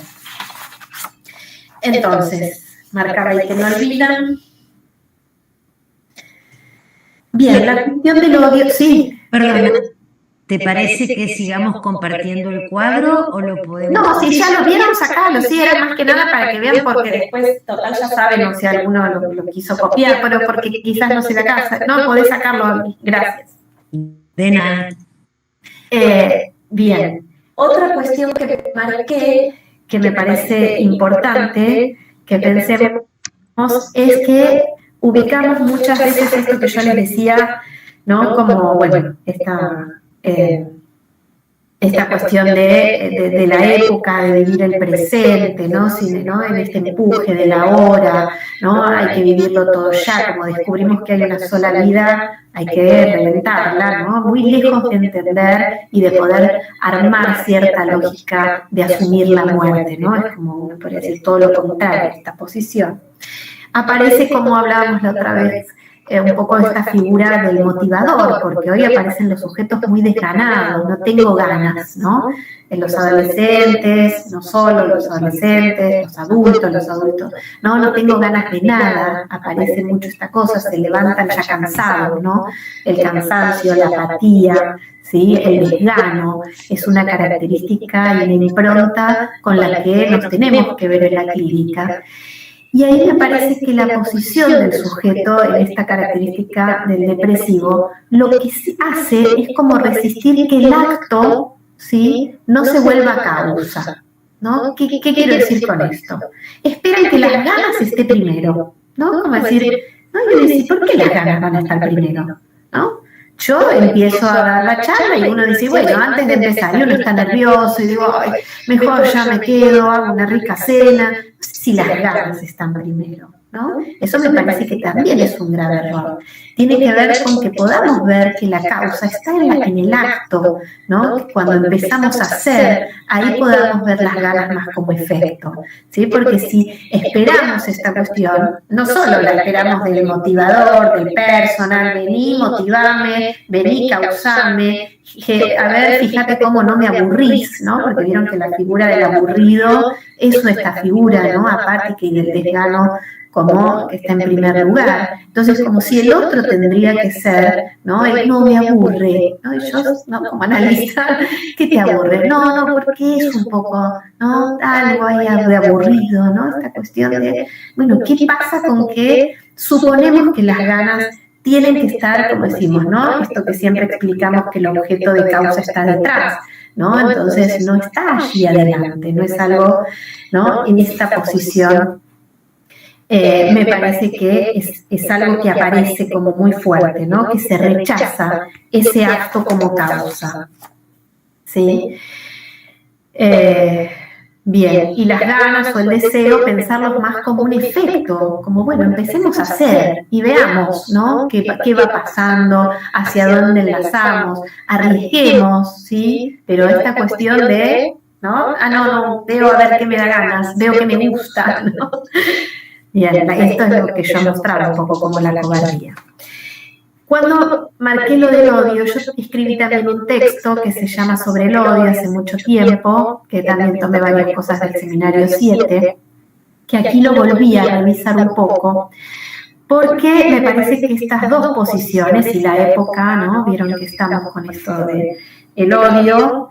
entonces, marcaba ahí que no olvidan. Bien, la cuestión del odio, sí. Perdón, ¿te parece que sigamos compartiendo el cuadro o lo podemos...? No, si ya lo vieron, sacalo, sí, era más que nada para que vean, porque después, total, ya saben, o si alguno lo quiso copiar, pero porque quizás no se la casa. No, podés sacarlo, gracias. De nada. Bien, otra cuestión que marqué, que me parece importante que pensemos, es que ubicamos muchas veces esto que yo les decía, ¿no?, como, bueno, esta cuestión de la época, de vivir el presente, ¿no? En este empuje de la hora, ¿no? Hay que vivirlo todo ya, como descubrimos que hay una sola vida, hay que reventarla, ¿no? Muy lejos de entender y de poder armar cierta lógica de asumir la muerte, ¿no? Es como, me parece decir, todo lo contrario, esta posición. Aparece, como hablábamos la otra vez, un poco esta figura del motivador, porque hoy aparecen los sujetos muy desganados, no tengo ganas, ¿no? En los adolescentes, no solo los adolescentes, los adultos, no tengo ganas de nada, aparece mucho esta cosa, se levantan ya cansados, ¿no? El cansancio, la apatía, ¿sí? El desgano es una característica y una impronta con la que nos tenemos que ver en la clínica. Y ahí me parece que la posición del sujeto en esta característica del depresivo, lo que hace es como resistir que el acto, ¿sí?, no se vuelva causa, ¿no? ¿Qué quiero decir con esto? Esperan que las ganas esté primero, ¿no? Como decir, no, yo decir, ¿por qué las ganas van a estar primero? ¿No? Yo empiezo a dar la charla y uno dice, bueno, antes de empezar, y uno está nervioso y digo, ay, mejor ya me quedo, hago una rica cena, si las ganas están primero, ¿no? Eso me parece que también es un grave error. Tiene que ver con que podamos ver que la causa está en el acto, ¿no? Que cuando empezamos a hacer, ahí podamos ver las ganas más como efecto, ¿sí? Porque si esperamos esta cuestión, no solo la esperamos del motivador, del personal, vení, motivame, vení, causame, a ver, fíjate cómo no me aburrís, ¿no? Porque vieron que la figura del aburrido es esta figura, ¿no? Apática y del desgano como que está en primer lugar. Entonces, como si el otro tendría que ser, ¿no? El no me aburre, ¿no? Y yo, ¿no? Como analista, ¿qué te aburre? No, porque es un poco, ¿no? Algo ahí de aburrido, ¿no? Esta cuestión de, bueno, ¿qué pasa con que suponemos que las ganas tienen que estar, como decimos, ¿no? Esto que siempre explicamos que el objeto de causa está detrás, ¿no? Entonces, no está allí adelante, no es algo, ¿no? En esta posición. Me parece que es algo que aparece como muy fuerte, ¿no? Que se rechaza ese acto como causa, ¿sí? Bien, y las ganas o el deseo, pensarlos más como un efecto, como, bueno, empecemos a hacer y veamos, ¿no? ¿Qué va pasando? ¿Hacia dónde enlazamos? Arriesguemos, ¿sí? Pero esta cuestión de, ¿no? No, veo a ver qué me da ganas, veo que me gusta, ¿no? Bien, esto es lo que yo mostraba un poco como la cobardía. Cuando marqué lo del odio, yo escribí también un texto que se llama Sobre el odio hace mucho tiempo, que también tomé varias cosas del seminario 7, que aquí lo volví a revisar un poco, porque me parece que estas dos posiciones y la época, ¿no? Vieron que estamos con esto del odio,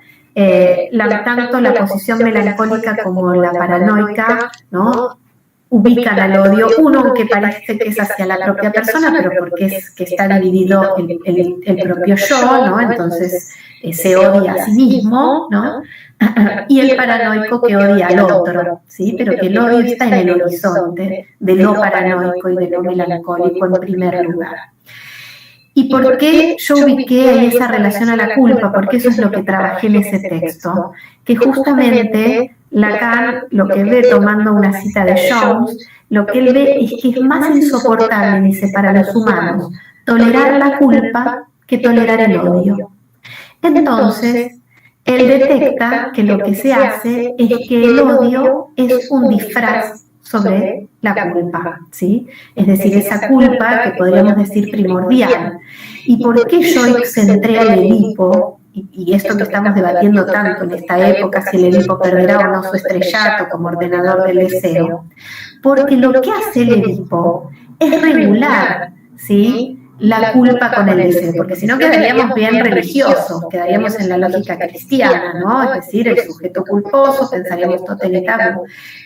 tanto la posición melancólica como la paranoica, ¿no? Ubican al odio, uno aunque parece que es hacia la propia persona, pero porque es que está dividido el propio yo, ¿no? Entonces se odia a sí mismo, ¿no? Y el paranoico que odia al otro, ¿sí? Pero que el odio está en el horizonte de lo paranoico y de lo melancólico en primer lugar. ¿Y por qué yo ubiqué ahí esa relación a la culpa? Porque eso es lo que trabajé en ese texto, que justamente Lacan lo que ve, tomando una cita de Jones, lo que él ve es que es más insoportable, dice, para los humanos, tolerar la culpa que tolerar el odio. Entonces, él detecta que lo que se hace es que el odio es un disfraz sobre la culpa, ¿sí? Es decir, esa culpa que podríamos decir primordial. ¿Y por qué yo centré al Edipo? Y esto que estamos debatiendo tanto en esta época, si el Edipo perderá o no su estrellato como ordenador del deseo, porque lo que hace el Edipo es regular, ¿sí?, la culpa con el deseo, porque si no quedaríamos bien religiosos, quedaríamos en la lógica cristiana, ¿no? Es decir, el sujeto culposo, pensaríamos totalitario.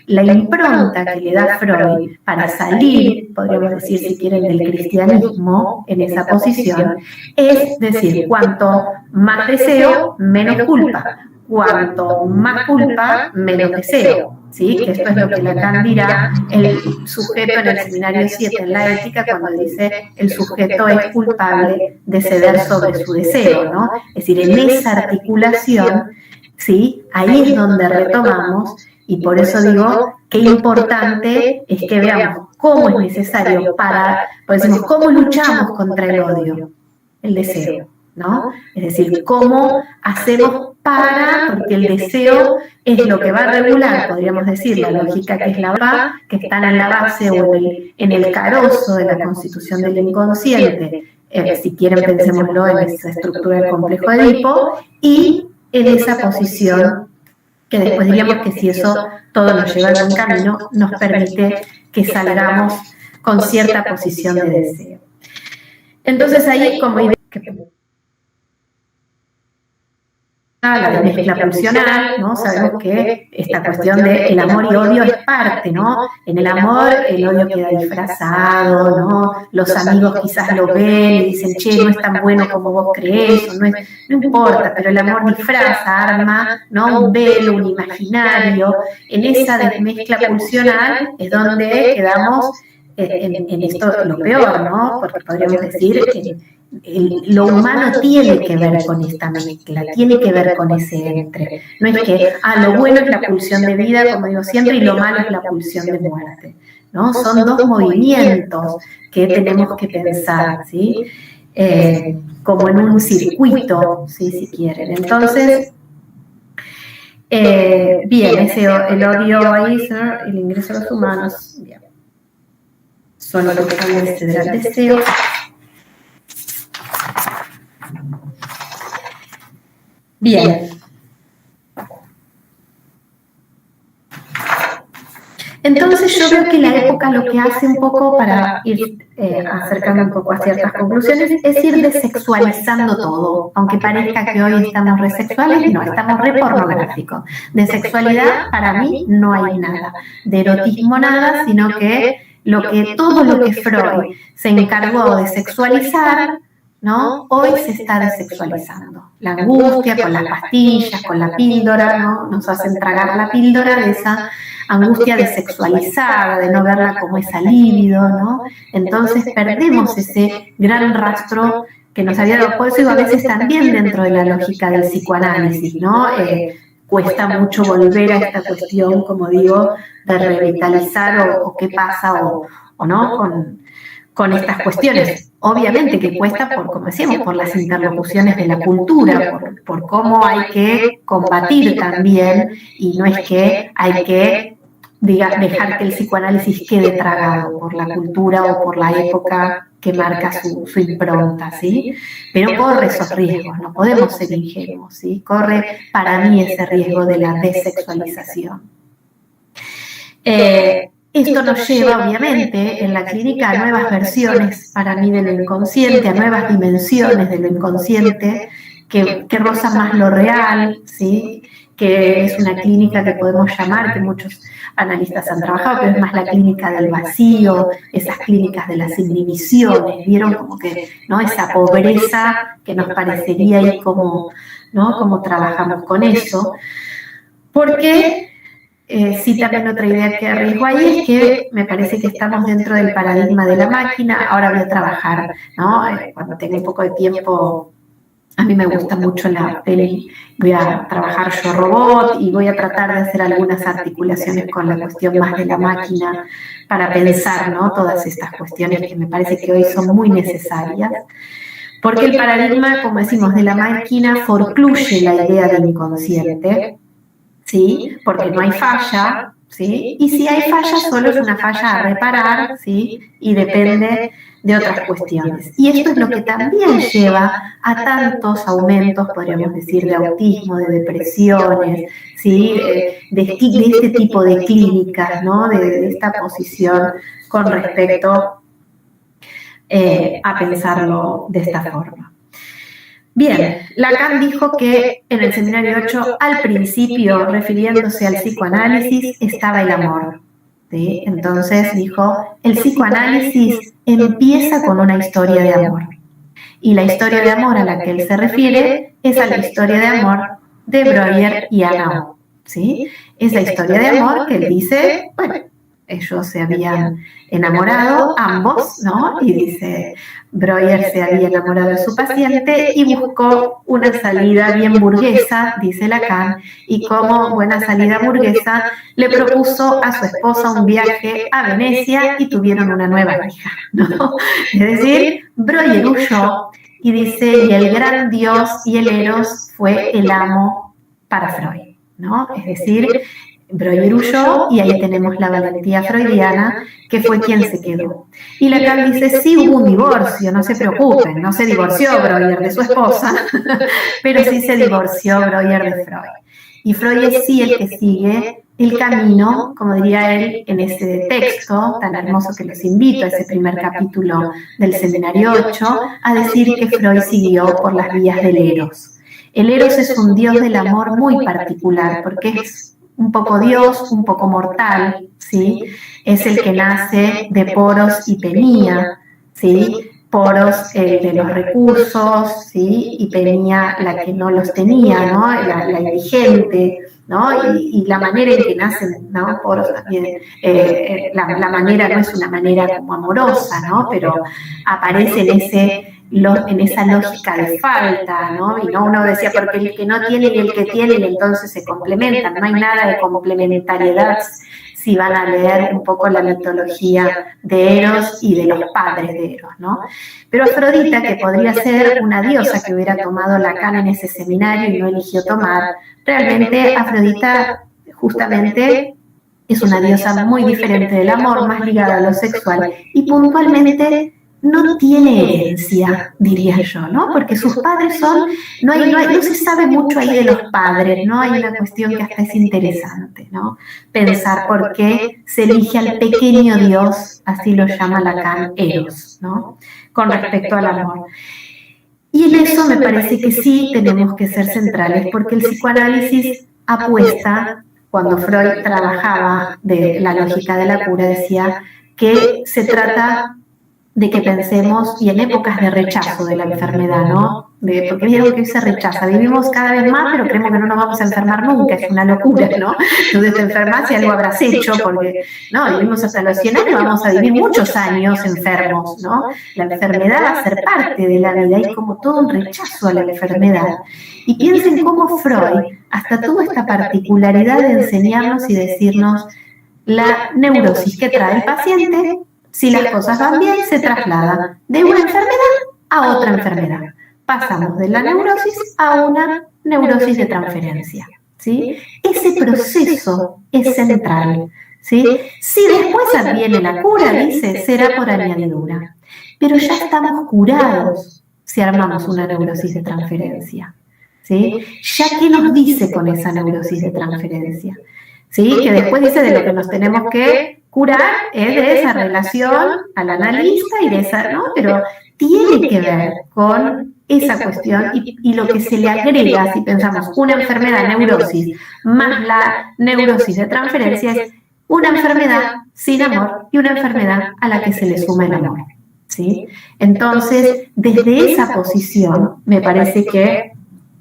La impronta que le da Freud para salir, podríamos decir, si quieren, del cristianismo en esa posición, es decir, cuanto más deseo, menos culpa. cuanto más culpa, menos deseo, ¿sí? Que esto es lo que Lacan dirá el sujeto en el seminario 7 en la ética, cuando dice el sujeto es culpable de ceder sobre su deseo, ¿no? Es decir, en esa articulación, ¿sí? Ahí es donde retomamos, y por eso digo qué importante es que veamos cómo es necesario pues decimos, ¿cómo luchamos contra el odio? El deseo, ¿no? Es decir, ¿cómo hacemos porque el deseo es lo que va a regular, podríamos decir, la lógica que es la base, que está en la base o en el carozo de la constitución del inconsciente, si quieren pensémoslo en esa estructura del complejo de Edipo, y en esa posición que después diríamos que si eso todo nos lleva a un camino, nos permite que salgamos con cierta posición de deseo. Entonces ahí como idea la de mezcla pulsional, ¿no? Sabemos que esta cuestión de el amor y odio es parte, ¿no? En el amor el odio queda disfrazado, ¿no? Los amigos quizás lo ven y dicen, che, no es tan bueno como vos creés, no importa, pero el amor disfraza, arma, ¿no? Un velo, un imaginario. En esa mezcla pulsional es donde quedamos en esto lo peor, ¿no? Porque podríamos decir que lo humano tiene que ver con esta mezcla, tiene que ver con ese entre. No es que, lo bueno es la pulsión de vida, como digo siempre, y lo malo es la pulsión de muerte, ¿no? Son dos movimientos que tenemos que pensar, ¿sí? Como en un circuito, ¿sí? Si quieren. Entonces, bien, el odio ahí, el ingreso a los humanos, bien. Son los que cambian del deseo. Bien. Entonces yo veo que la época lo que hace un poco para ir acercando un poco a ciertas conclusiones es ir desexualizando todo, aunque parezca que hoy estamos resexuales, no, estamos repornográficos. De sexualidad para mí no hay nada, de erotismo nada, sino que todo lo que Freud se encargó de sexualizar, ¿no? Hoy se está desexualizando. La angustia con las pastillas, con la píldora, ¿no? Nos hacen tragar la píldora de esa angustia desexualizada, de no verla como esa libido, ¿no? Entonces perdemos ese gran rastro que nos había dado. Por eso digo, a veces también dentro de la lógica del psicoanálisis, ¿no? Cuesta mucho volver a esta cuestión, como digo, de revitalizar o qué pasa o no con estas cuestiones. Obviamente que cuesta, como decíamos, por las interlocuciones de la cultura, por cómo hay que combatir también, y no es que hay que dejar que el psicoanálisis quede tragado por la cultura o por la época que marca su impronta, ¿sí? Pero corre esos riesgos, no podemos ser ingenuos, ¿sí? Corre para mí ese riesgo de la desexualización. Esto nos lleva, obviamente, en la clínica a nuevas versiones, para mí, de lo inconsciente, a nuevas dimensiones de lo inconsciente, que rozan más lo real, ¿sí? Que es una clínica que podemos llamar, que muchos analistas han trabajado, pero es más la clínica del vacío, esas clínicas de las inhibiciones, vieron como que, ¿no? Esa pobreza que nos parecería ahí como, ¿no? Como trabajamos con eso. Porque sí, también otra idea que arriesgo ahí es que me parece que estamos dentro del paradigma de la máquina. Ahora voy a trabajar, ¿no? Cuando tenga un poco de tiempo, a mí me gusta mucho la peli, voy a trabajar Yo Robot y voy a tratar de hacer algunas articulaciones con la cuestión más de la máquina para pensar, ¿no? Todas estas cuestiones que me parece que hoy son muy necesarias. Porque el paradigma, como decimos, de la máquina forcluye la idea del inconsciente, ¿sí? Porque no hay falla, ¿sí? Y si hay falla, solo es una falla a reparar, ¿sí? Y depende de otras cuestiones. Y esto es lo que también lleva a tantos aumentos, podríamos decir, de autismo, de depresiones, ¿sí? De este tipo de clínicas, ¿no? De esta posición con respecto a pensarlo de esta forma. Bien, Lacan dijo que en el seminario 8, al principio, refiriéndose al psicoanálisis, estaba el amor, ¿sí? Entonces dijo, el psicoanálisis empieza con una historia de amor. Y la historia de amor a la que él se refiere es a la historia de amor de Breuer y Anna, ¿sí? Esa historia de amor que él dice, bueno, ellos se habían enamorado, ambos, ¿no? Y dice, Breuer se había enamorado de su paciente y buscó una salida bien burguesa, dice Lacan, y como buena salida burguesa, le propuso a su esposa un viaje a Venecia y tuvieron una nueva hija, ¿no? Es decir, Breuer huyó y dice, y el gran Dios y el Eros fue el amo para Freud, ¿no? Es decir, Breuer huyó y ahí tenemos la valentía freudiana, que fue quien se quedó. Y Lacan dice, sí hubo un divorcio, no se preocupen, no se divorció Breuer de su esposa, pero sí se divorció Breuer de Freud. Y Freud es sí el que sigue el camino, como diría él en ese texto tan hermoso que los invito, a ese primer capítulo del Seminario 8, a decir que Freud siguió por las vías del Eros. El Eros es un dios del amor muy particular, porque es un poco Dios, un poco mortal, ¿sí? Es el que nace de Poros y Penía, ¿sí? Poros de los recursos, ¿sí? Y Penía la que no los tenía, ¿no? La indigente, ¿no? Y la manera en que nacen, ¿no? Poros también, la manera no es una manera como amorosa, ¿no? Pero aparece en esa lógica de falta, ¿no? Y no uno decía, porque el que no tiene y el que tiene, y entonces se complementan, no hay nada de complementariedad si van a leer un poco la mitología de Eros y de los padres de Eros, ¿no? Pero Afrodita, que podría ser una diosa que hubiera tomado Lacan en ese seminario y no eligió tomar, realmente Afrodita justamente es una diosa muy diferente del amor, más ligada a lo sexual, y puntualmente no tiene herencia, diría yo, ¿no? Porque sus padres no se sabe mucho ahí de los padres, ¿no? Hay una cuestión que hasta es interesante, ¿no? Pensar por qué se elige al pequeño Dios, así lo llama Lacan, Eros, ¿no? Con respecto al amor. Y en eso me parece que sí tenemos que ser centrales, porque el psicoanálisis apuesta, cuando Freud trabajaba de la lógica de la cura, decía que se trata de que pensemos, y en épocas de rechazo de la enfermedad, ¿no? Porque vieron que hoy se rechaza, vivimos cada vez más, pero creemos que no nos vamos a enfermar nunca, es una locura, ¿no? Entonces te enfermas y algo habrás hecho, porque, no, vivimos hasta los 100 años, vamos a vivir muchos años enfermos, ¿no? La enfermedad va a ser parte de la vida, hay como todo un rechazo a la enfermedad. Y piensen cómo Freud hasta tuvo esta particularidad de enseñarnos y decirnos la neurosis que trae el paciente. Si las cosas van bien, se traslada de una enfermedad a otra enfermedad. Pasamos de la neurosis a una neurosis de transferencia, ¿sí? Ese proceso es central, ¿sí? Si después adviene la cura, dice, será por añadidura. Pero ya estamos curados si armamos una neurosis de transferencia, ¿sí? ¿Ya qué nos dice con esa neurosis de transferencia? ¿Sí? Que después dice de lo que nos tenemos que curar es de esa relación al analista y de esa, ¿no? Pero tiene que ver con esa cuestión y lo que se le agrega, si pensamos una enfermedad, neurosis, más la neurosis de transferencia, es una enfermedad sin amor y una enfermedad a la que se le suma el amor, ¿sí? Entonces, desde esa posición, me parece que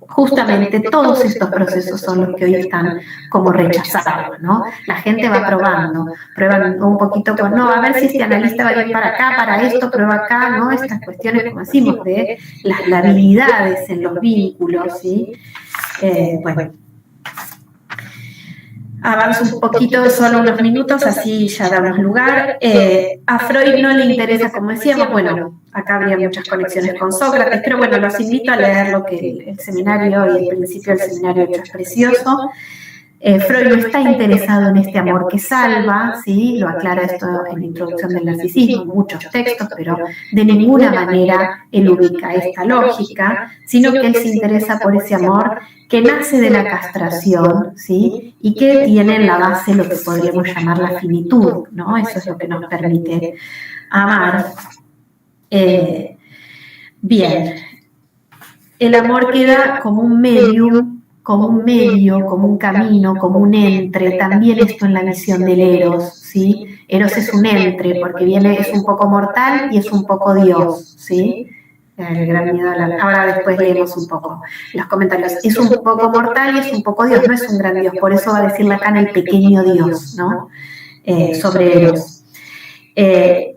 justamente todos estos procesos son los que hoy están como rechazados, ¿no? La gente va prueban un poquito con, no, a ver si este analista va a ir para acá, para esto, prueba acá, ¿no? Estas cuestiones, como decimos, de las habilidades en los vínculos, ¿sí? Bueno, avanzo un poquito, solo unos minutos, así ya damos lugar. A Freud no le interesa, como decíamos, bueno, acá habría muchas conexiones con Sócrates, pero bueno, los invito a leer lo que el seminario y el principio del seminario 8 es precioso. Freud no está interesado en este amor que salva, ¿sí? Lo aclara esto en la introducción del narcisismo, en muchos textos, pero de ninguna manera él ubica esta lógica, sino que él se interesa por ese amor que nace de la castración, ¿sí? Y que tiene en la base lo que podríamos llamar la finitud, ¿no? Eso es lo que nos permite amar. Bien, el amor queda como un medium, como un camino, como un entre, también esto en la visión del Eros, ¿sí? Eros es un entre, porque es un poco mortal y es un poco Dios, ¿sí? El gran miedo a la... Ahora después leemos un poco los comentarios. Es un poco mortal y es un poco Dios, no es un gran Dios. Por eso va a decir Lacan el pequeño Dios, ¿no? Sobre Eros.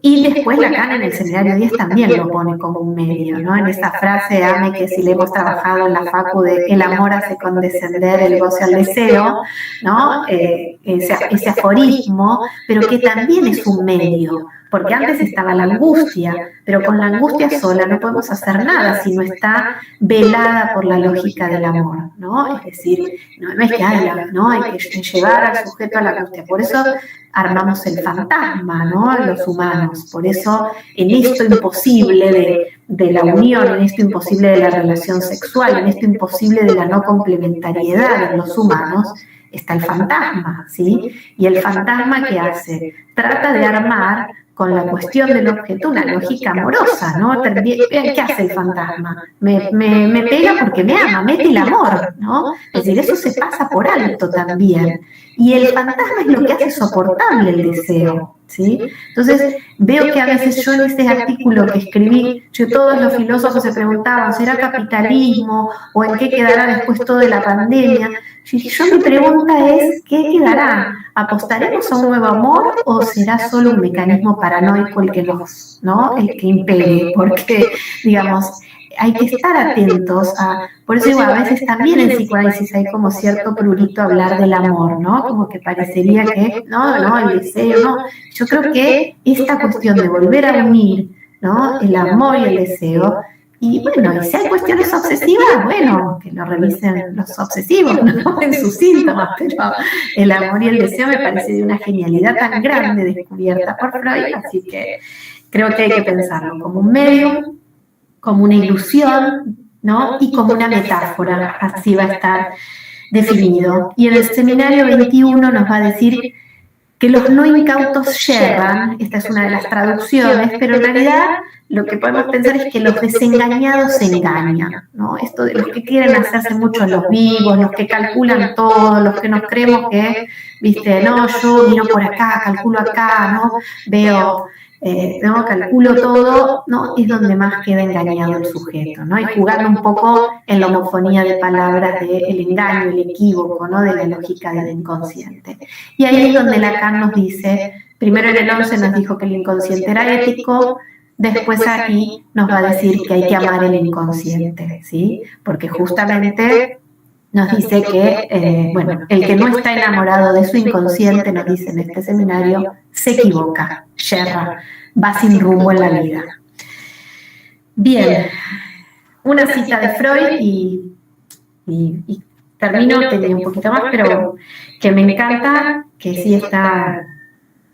Y después Lacan en el Seminario 10 también lo pone como un medio, ¿no? En esa frase, ame, que si le hemos trabajado en la facu de el amor hace condescender el goce al deseo, ¿no? Ese aforismo, pero que también es un medio, porque antes estaba la angustia, pero con la angustia sola no podemos hacer nada si no está velada por la lógica del amor, ¿no? Es decir, no es que hay que llevar al sujeto a la angustia, por eso armamos el fantasma, ¿no? Los humanos. Por eso, en esto imposible de la unión, en esto imposible de la relación sexual, en esto imposible de la no complementariedad de los humanos, está el fantasma, ¿sí? Y el fantasma, ¿qué hace? Trata de armar con la cuestión del objeto una lógica amorosa, ¿no? ¿Qué hace el fantasma? Me pega porque me ama, mete el amor, ¿no? Es decir, eso se pasa por alto también. Y el fantasma es lo que hace soportable el deseo, ¿sí? Entonces, veo que a veces yo en este artículo que escribí, todos los filósofos se preguntaban, ¿será capitalismo o en qué quedará después todo de la pandemia? Mi pregunta es, ¿qué quedará? ¿Apostaremos a un nuevo amor o será solo un mecanismo paranoico el que impere? Porque, digamos, hay que estar atentos a... Por eso digo, a veces también en psicoanálisis hay como cierto prurito hablar del amor, ¿no? Como que parecería que, el deseo, no. Yo creo que esta cuestión de volver a unir, ¿no? El amor y el deseo, y bueno, y si hay cuestiones obsesivas, bueno, que lo revisen los obsesivos, ¿no? En sus síntomas, pero el amor y el deseo me parece de una genialidad tan grande descubierta por Freud, así que creo que hay que pensarlo como un medio, como una ilusión, ¿no? Y como una metáfora, así va a estar definido. Y en el Seminario 21 nos va a decir que los no incautos yerran, esta es una de las traducciones, pero en realidad lo que podemos pensar es que los desengañados se engañan, ¿no? Esto de los que quieren hacerse mucho los vivos, los que calculan todo, los que nos creemos que, yo miro por acá, calculo acá, ¿no? Veo... calculo todo, ¿no? Es donde más queda engañado el sujeto, ¿no? Y jugando un poco en la homofonía de palabras del engaño, el equívoco, ¿no? De la lógica del inconsciente. Y ahí es donde Lacan nos dice, primero en el 11 nos dijo que el inconsciente era ético, después aquí nos va a decir que hay que amar el inconsciente, ¿sí? Porque justamente nos dice que, el que no está enamorado de su inconsciente, nos dice en este seminario, se equivoca, yerra, va sin rumbo en la vida. Bien, una cita de Freud y termino, tenía un poquito más, pero que me encanta, que sí está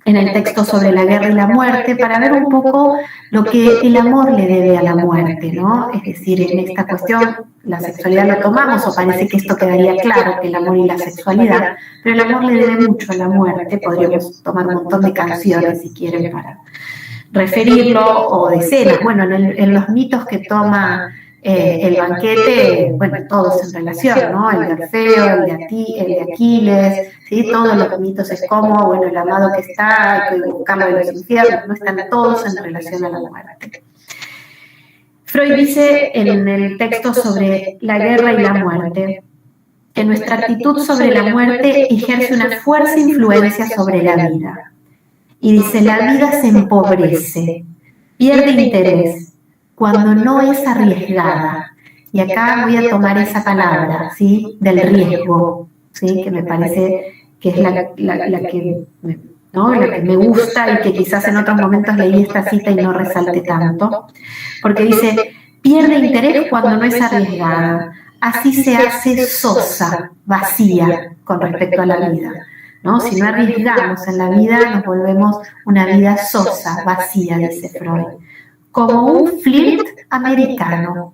en el texto sobre la guerra y la muerte, para ver un poco lo que el amor le debe a la muerte, ¿no? Es decir, en esta cuestión, la sexualidad lo tomamos, o parece que esto quedaría claro, que el amor y la sexualidad, pero el amor le debe mucho a la muerte, podríamos tomar un montón de canciones, si quieren, para referirlo, o de escenas, bueno, en los mitos que toma el banquete, todos en relación, ¿no? El de Orfeo, el de Aquiles, ¿sí? Todos los mitos es como, el amado que está, hay que buscarlo de los infiernos, ¿no? Están todos en relación a la muerte. Freud dice en el texto sobre la guerra y la muerte que nuestra actitud sobre la muerte ejerce una fuerte influencia sobre la vida. Y dice, la vida se empobrece, pierde interés, cuando no es arriesgada. Y acá voy a tomar esa palabra, ¿sí? Del riesgo, ¿sí? Que me parece que es la que me gusta y que quizás en otros momentos leí esta cita y no resalte tanto. Porque dice, pierde interés cuando no es arriesgada. Así se hace sosa, vacía con respecto a la vida, ¿no? Si no arriesgamos en la vida, nos volvemos una vida sosa, vacía, dice Freud. Como un flirt americano.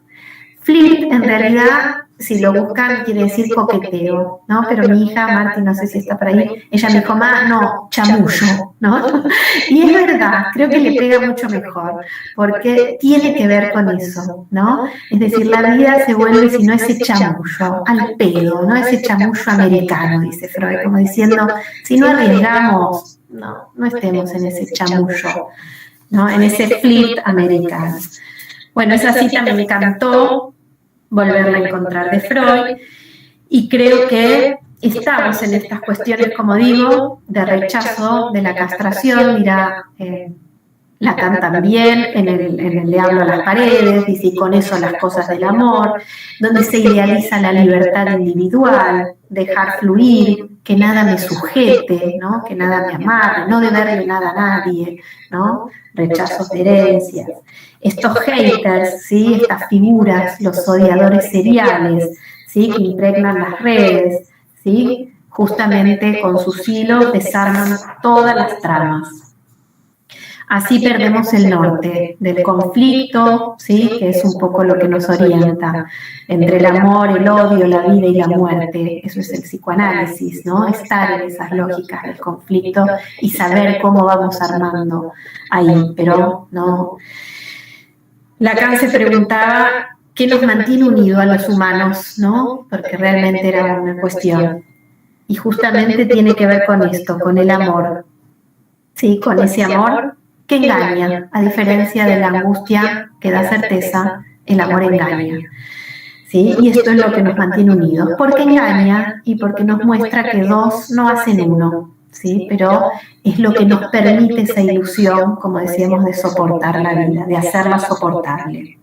Flirt, en realidad, si lo buscan, quiere decir coqueteo, ¿no? Pero mi hija, Marti, no sé si está por ahí, ella me dijo, no, chamullo, ¿no? Y es verdad, creo que le pega mucho mejor, porque tiene que ver con eso, ¿no? Es decir, la vida se vuelve, si no ese chamullo, al pedo, ¿no? Ese chamullo americano, dice Freud, como diciendo, si no arriesgamos, no estemos en ese chamullo, ¿no? En ese flirt americano. Bueno, esa cita me encantó, volverla a encontrar de Freud, y creo que estamos en estas cuestiones, como digo, de rechazo de la castración. Mira, Lacan también en el Le hablo a las paredes, dice, y con eso las cosas del amor, donde se idealiza la libertad individual, dejar fluir, que nada me sujete, ¿no? Que nada me amarre, no deberle nada a nadie, ¿no? Rechazos de herencias. Estos haters, ¿sí? Estas figuras, los odiadores seriales, ¿sí? Que impregnan las redes, ¿sí? Justamente con sus hilos desarman todas las tramas. Así perdemos el norte del conflicto, ¿sí? Que es un poco lo que nos orienta, entre el amor, el odio, la vida y la muerte. Eso es el psicoanálisis, ¿no? Estar en esas lógicas del conflicto y saber cómo vamos armando ahí. Pero no. Lacan se preguntaba qué nos mantiene unidos a los humanos, ¿no? Porque realmente era una cuestión. Y justamente tiene que ver con esto, con el amor, ¿sí? Con ese amor que engaña, a diferencia de la angustia que da certeza, el amor engaña, ¿sí? Y esto es lo que nos mantiene unidos, porque engaña y porque nos muestra que dos no hacen uno, ¿sí? Pero es lo que nos permite esa ilusión, como decíamos, de soportar la vida, de hacerla soportable.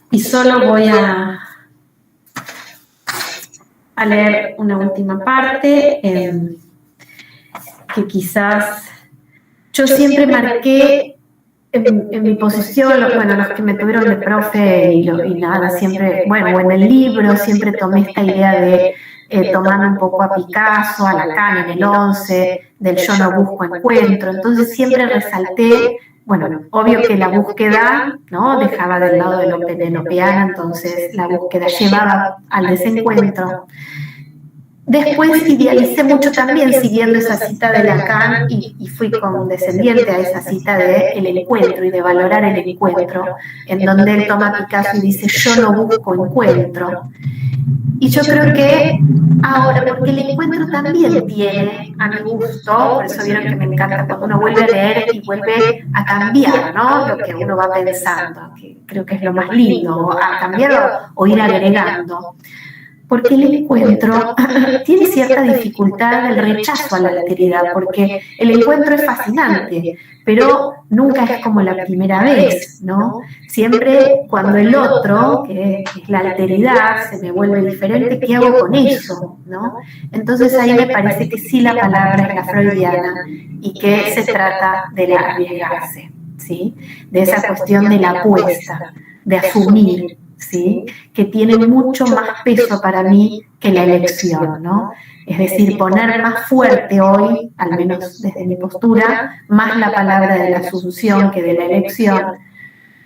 Y solo voy a leer una última parte, que quizás yo siempre marqué en mi posición, bueno, los que me tuvieron de profe y nada, siempre, bueno, en el libro siempre tomé esta idea de tomar un poco a Picasso, a Lacan en el 11, del yo no busco encuentro. Entonces siempre resalté, bueno, obvio que la búsqueda, ¿no? Dejaba del lado de lo penelopeano, entonces la búsqueda llevaba al desencuentro. Después idealicé mucho también siguiendo esa cita de Lacan y fui condescendiente a esa cita de el encuentro y de valorar el encuentro, en donde él toma a Picasso y dice yo no busco encuentro. Y yo creo que ahora, porque el encuentro también tiene, a mi gusto, por eso vieron que me encanta cuando uno vuelve a leer y vuelve a cambiar, ¿no? Lo que uno va pensando, que creo que es lo más lindo, a cambiar o ir agregando. Porque el encuentro tiene cierta dificultad del rechazo a la alteridad, porque el encuentro es fascinante, pero nunca es como la primera vez, ¿no? Siempre cuando el otro, que es la alteridad, se me vuelve diferente, ¿qué hago con eso? ¿No? Entonces ahí me parece que sí la palabra es la freudiana y que se trata de arriesgarse, ¿sí? De esa cuestión de la apuesta, de asumir, ¿sí? Que tiene mucho más peso para mí que la elección, ¿no? Es decir, poner más fuerte hoy, al menos desde mi postura, más la palabra de la asunción que de la elección,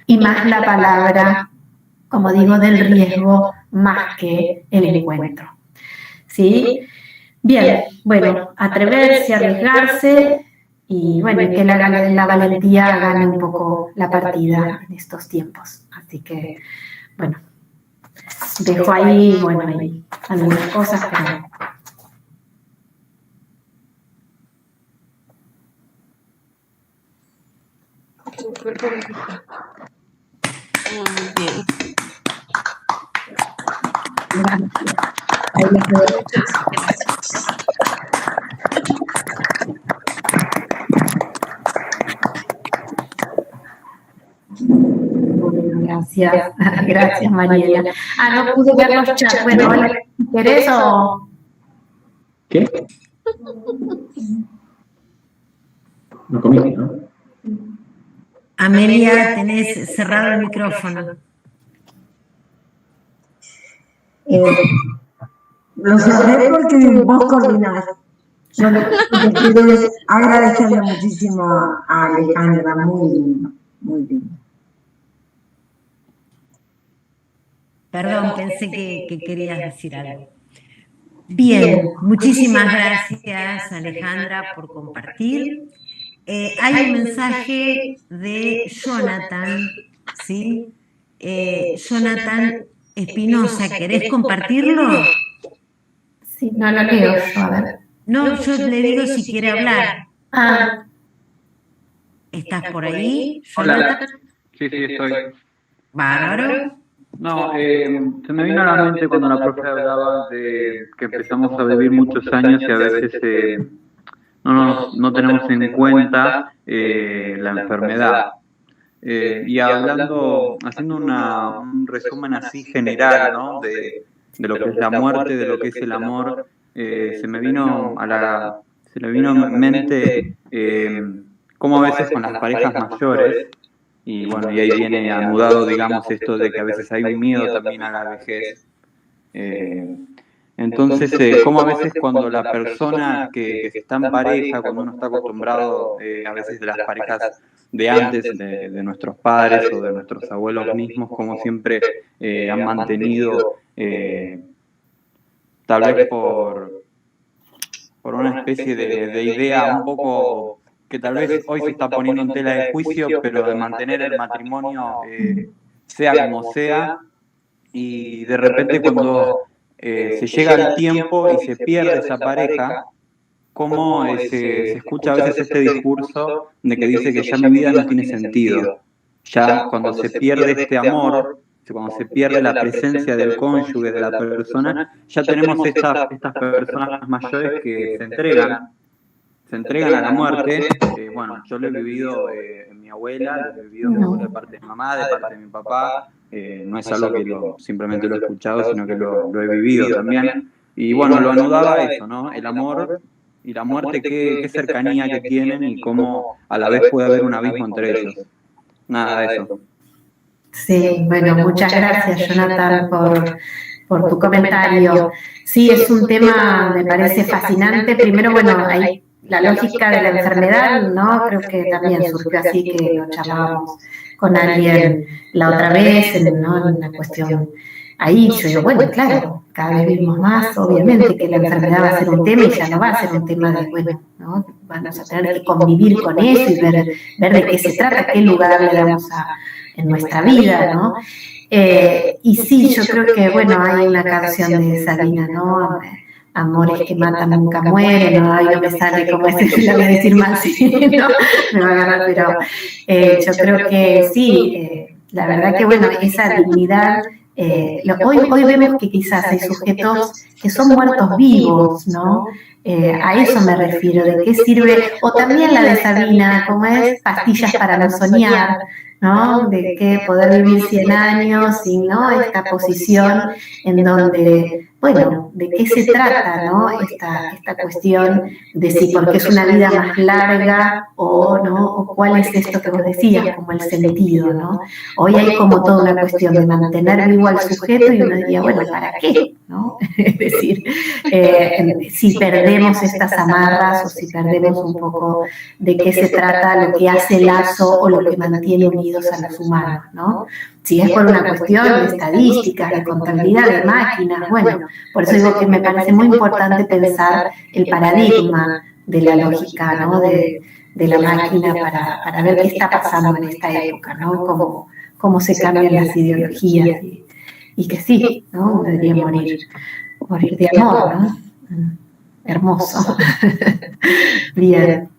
y más la palabra, como digo, del riesgo más que el encuentro, ¿sí? Bien, bueno, atreverse, arriesgarse, y bueno, que la valentía gane un poco la partida en estos tiempos. Así que, bueno, dejo ahí, bueno, hay algunas cosas, pero... Muy bien. Gracias, gracias Mariela. No pude ver los chats. Bueno, ¿querés o...? ¿Qué? No comí, ¿no? Amelia, tenés cerrado el micrófono. Lo cerré porque vos coordinás. Yo lo que quiero es agradecerle muchísimo a Alejandra, muy lindo, muy lindo. Perdón, pensé que querías decir algo. Bien, muchísimas gracias Alejandra por compartir. Hay un mensaje de Jonathan, ¿sí? Jonathan Espinosa, ¿querés compartirlo? Sí, no lo leo yo, a ver. No, yo le digo si quiere hablar. Ah, ¿Estás por ahí, Hola. Jonathan? Sí, estoy. Bárbaro. No, se me vino a la mente cuando la profe hablaba de que empezamos a vivir muchos años y a veces no tenemos en cuenta la enfermedad. Y haciendo un resumen así general, ¿no? De lo que es la muerte, de lo que es el amor, se me vino en mente cómo a veces con las parejas mayores, y bueno, y ahí viene anudado, digamos, esto de que a veces hay un miedo también a la vejez. Entonces, como a veces cuando la persona que está en pareja, cuando uno está acostumbrado, a veces de las parejas de antes, de nuestros padres o de nuestros abuelos mismos, como siempre han mantenido, tal vez por una especie de idea un poco que tal vez hoy se está poniendo en tela de juicio, pero de mantener el matrimonio sea como sea, y de repente cuando se llega el tiempo y se pierde esa pareja, cómo se escucha a veces este discurso de que dice que ya mi vida no tiene sentido. Ya cuando se pierde este amor, cuando se pierde la presencia del cónyuge, de la persona, ya tenemos estas personas mayores que se entregan a la muerte. Bueno, yo lo he vivido en mi abuela, lo he vivido de parte de mi mamá, de parte de mi papá. No es algo que simplemente lo he escuchado, sino que lo he vivido también. Y bueno, lo anudaba eso, ¿no? El amor y la muerte, qué cercanía que tienen y cómo a la vez puede haber un abismo entre ellos. Nada de eso. Sí, bueno, muchas gracias, Jonathan, por tu comentario. Sí, es un tema, me parece fascinante. Primero, bueno, hay la lógica de la enfermedad, ¿no? Creo que también surgió así, que lo charlábamos con alguien la otra vez, ¿no? En una cuestión ahí. Yo digo, bueno, claro, cada vez vivimos más, obviamente que la enfermedad va a ser un tema y ya no va a ser un tema de, bueno, ¿no? Vamos a tener que convivir con eso y ver de qué se trata, qué lugar le damos en nuestra vida, ¿no? Y sí, yo creo que, bueno, hay una canción de Sabina, ¿no? Amores que matan nunca mueren, ¿no? Ahí no me sale como ese, la voy a decir mal, sí, ¿no? Me va a agarrar, pero yo creo que sí, la verdad que, bueno, esa dignidad, hoy vemos que quizás hay sujetos que son muertos vivos, ¿no? A eso me refiero, de qué sirve, o también la de Sabina, como es pastillas para no soñar, ¿no? De que poder vivir 100 años y, ¿no? Esta posición en donde, bueno, de qué se trata, ¿no? Esta cuestión de si porque es una vida más larga o, ¿no? O cuál es esto que vos decías, como el sentido, ¿no? Hoy hay como toda una cuestión de mantener vivo al sujeto y uno diría, bueno, ¿para qué? ¿No? Es decir, si perdemos estas amarras o si perdemos un poco de qué se trata, lo que hace el lazo o lo que mantiene unidos a los humanos, ¿no? Si es por una cuestión de estadísticas, de contabilidad, de máquinas, bueno, por eso digo que me parece muy importante pensar el paradigma de la lógica, ¿no? De la máquina para ver qué está pasando en esta época, ¿no? Cómo se cambian las ideologías y que sí, ¿no? Uno debería morir de amor, ¿no? Hermoso. Bien.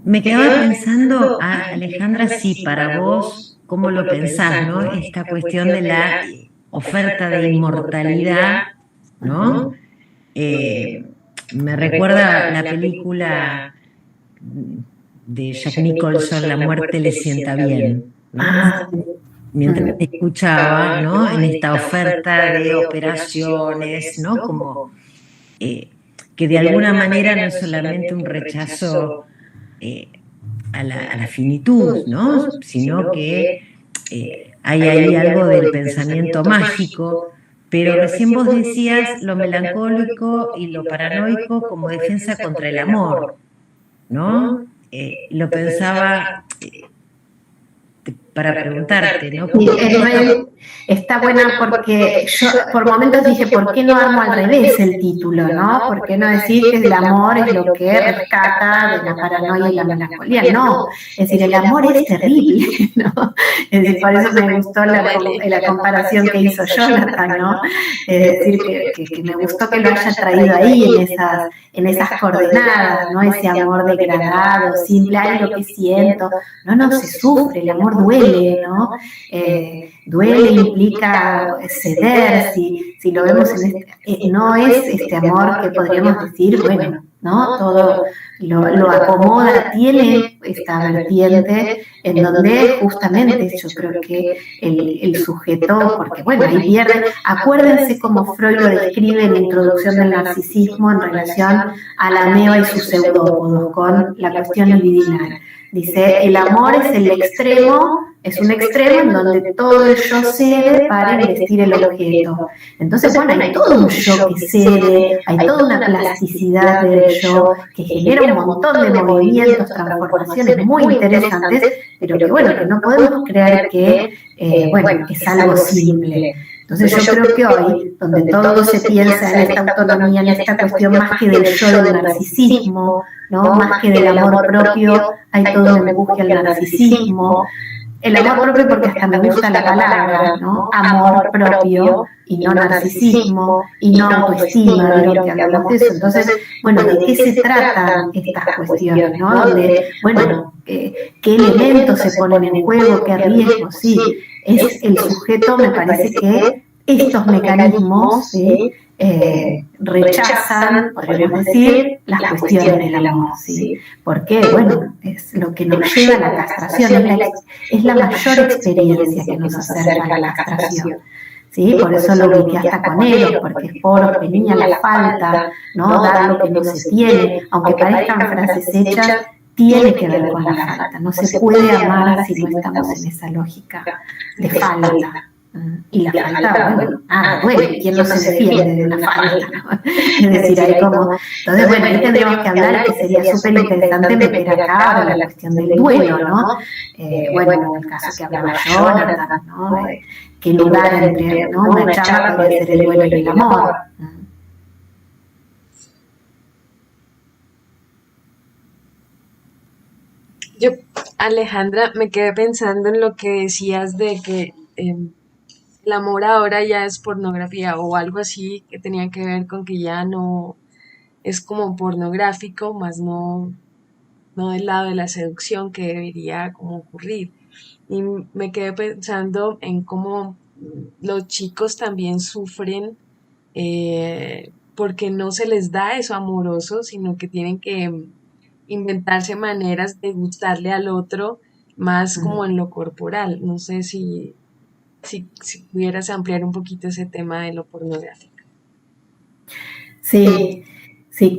Me quedaba pensando, Alejandra, si para vos, ¿cómo lo pensás, no? Esta cuestión de la oferta de inmortalidad, ¿no? Me recuerda la película de Jack Nicholson, La muerte le sienta bien, ¿no? Mientras te escuchaba, ¿no? En esta oferta de operaciones, ¿no? Como que de alguna manera no es solamente un rechazo a la finitud, ¿no? Sino que hay ahí algo del pensamiento mágico, pero recién vos decías lo melancólico y lo paranoico como defensa contra el amor, ¿no? Lo pensaba, para preguntarte, ¿no? Sí, está buena porque yo por momentos dije, ¿por qué no armo al revés el título, no? ¿Por qué no decir que el amor es lo que rescata de la paranoia y la melancolía? No, es decir, el amor es terrible, ¿no? Es decir, por eso me gustó la comparación que hizo Jonathan, ¿no? Es decir, que me gustó que lo haya traído ahí en esas coordenadas, ¿no? Ese amor degradado, simple, ay, lo que siento. No se sufre, el amor duele, ¿no? Duele, implica ceder, si lo vemos no es este amor que podríamos decir, bueno, ¿no? Todo lo acomoda, tiene esta vertiente en donde justamente yo creo que el sujeto, porque bueno, ahí pierde, acuérdense cómo Freud lo describe en la introducción del narcisismo en relación a la ameba y sus pseudópodos con la cuestión libidinal. Dice, el amor es un extremo en donde todo el yo cede para investir el objeto. Entonces, bueno, hay todo un yo que cede, hay toda una plasticidad del yo que genera un montón de movimientos, transformaciones muy interesantes, pero que bueno, que no podemos creer que, bueno, es algo simple. Entonces yo creo que hoy, donde todo se piensa en esta autonomía, en esta cuestión más que del yo del narcisismo, ¿no? Más que del amor propio, hay todo un empuje al narcisismo. El amor propio porque hasta me gusta la palabra, ¿no? Amor propio y no narcisismo y no autoestima, de lo que hablamos de eso. Entonces, bueno, ¿de qué se tratan estas cuestiones, no? De, bueno, ¿qué elementos se ponen en juego? ¿Qué riesgos? Sí, es el sujeto, me parece que estos mecanismos, ¿sí? Rechazan, podríamos decir, las cuestiones del amor, ¿sí? Porque, bueno, es lo que nos lleva a la castración, es la mayor experiencia que nos acerca a la castración, ¿sí? Por eso lo ubiqué hasta con ellos, porque es por niña la falta, ¿no? Dar lo que no se tiene, aunque parezcan frases hechas, tiene que ver con la falta, no se puede amar si no estamos en esa lógica de falta. Y la falta, bueno, ¿quién no se defiende de una falta? ¿No? Es decir, hay como... Entonces, bueno, ahí tendríamos que hablar, que sería súper interesante meter acá ahora la cuestión del duelo, ¿no? Bueno, en el caso que hablaba Jonathan, ¿no? ¿Qué lugar entre, ¿no? Una charla puede ser el duelo y el amor? Yo, Alejandra, me quedé pensando en lo que decías de que el amor ahora ya es pornografía o algo así, que tenía que ver con que ya no es como pornográfico, más no del lado de la seducción que debería como ocurrir. Y me quedé pensando en cómo los chicos también sufren porque no se les da eso amoroso, sino que tienen que inventarse maneras de gustarle al otro más como en lo corporal. No sé si pudieras ampliar un poquito ese tema de lo pornográfico. Sí,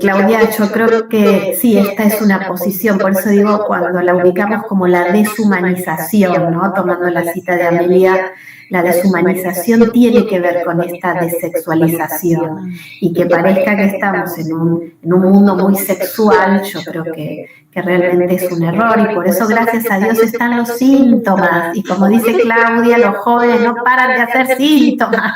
Claudia, yo creo que sí, esta es una posición, por eso digo, cuando la ubicamos como la deshumanización, ¿no? Tomando la cita de Amelia, la deshumanización tiene que ver con esta desexualización y que parezca que estamos en un mundo muy sexual, yo creo que realmente es un error y por eso gracias a Dios están los síntomas y como dice Claudia, los jóvenes no paran de hacer síntomas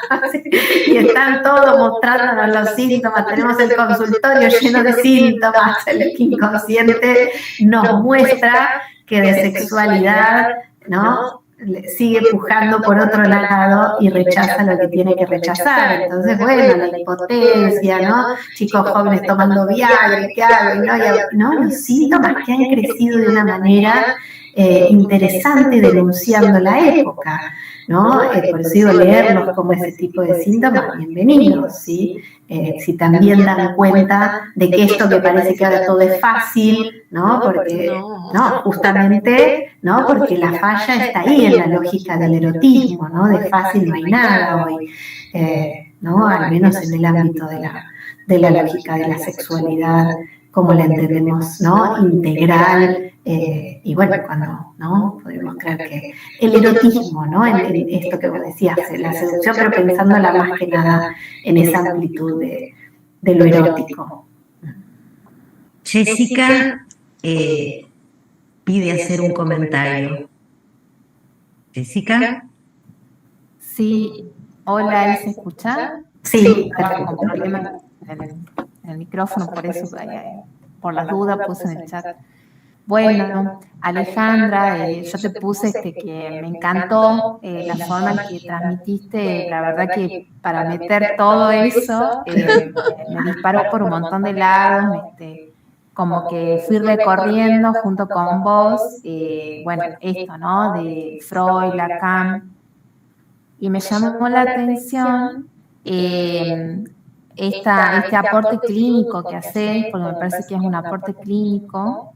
y están todos mostrándonos los síntomas, tenemos el consultorio lleno de síntomas, el inconsciente nos muestra que de sexualidad, ¿no? Sigue pujando por otro lado y rechaza lo que tiene que rechazar. Entonces, bueno, la impotencia, ¿no? Chicos jóvenes tomando Viagra, ¿qué hago? ¿No? Los síntomas que han crecido de una manera interesante denunciando la época, ¿no? Por eso digo, leerlos como ese tipo de síntomas, bienvenidos, ¿sí? Si también dan cuenta de que esto que parece que ahora todo es fácil, ¿no? Porque, no, justamente, ¿no? Porque la falla está ahí en la lógica del erotismo, ¿no? De fácil no hay nada hoy, ¿no? Al menos en el ámbito de la lógica de la sexualidad, como la entendemos, ¿no? Integral, y bueno, cuando, ¿no? Podemos creer que el erotismo, ¿no? En esto que vos decías, la seducción, pero pensándola más que nada en esa amplitud de lo erótico. Jessica pide hacer un comentario. Jessica. Sí, hola, ¿se escucha? Sí, Con problema en el micrófono, por eso, por las dudas, puse en el chat. Bueno, Alejandra, yo te puse que me encantó la forma en que transmitiste, la verdad que para meter todo eso me disparó por un montón de lados, como que fui recorriendo junto con vos, bueno, esto, ¿no? De Freud, Lacan, y me llamó la atención este aporte clínico que hacés, porque me parece que es un aporte clínico,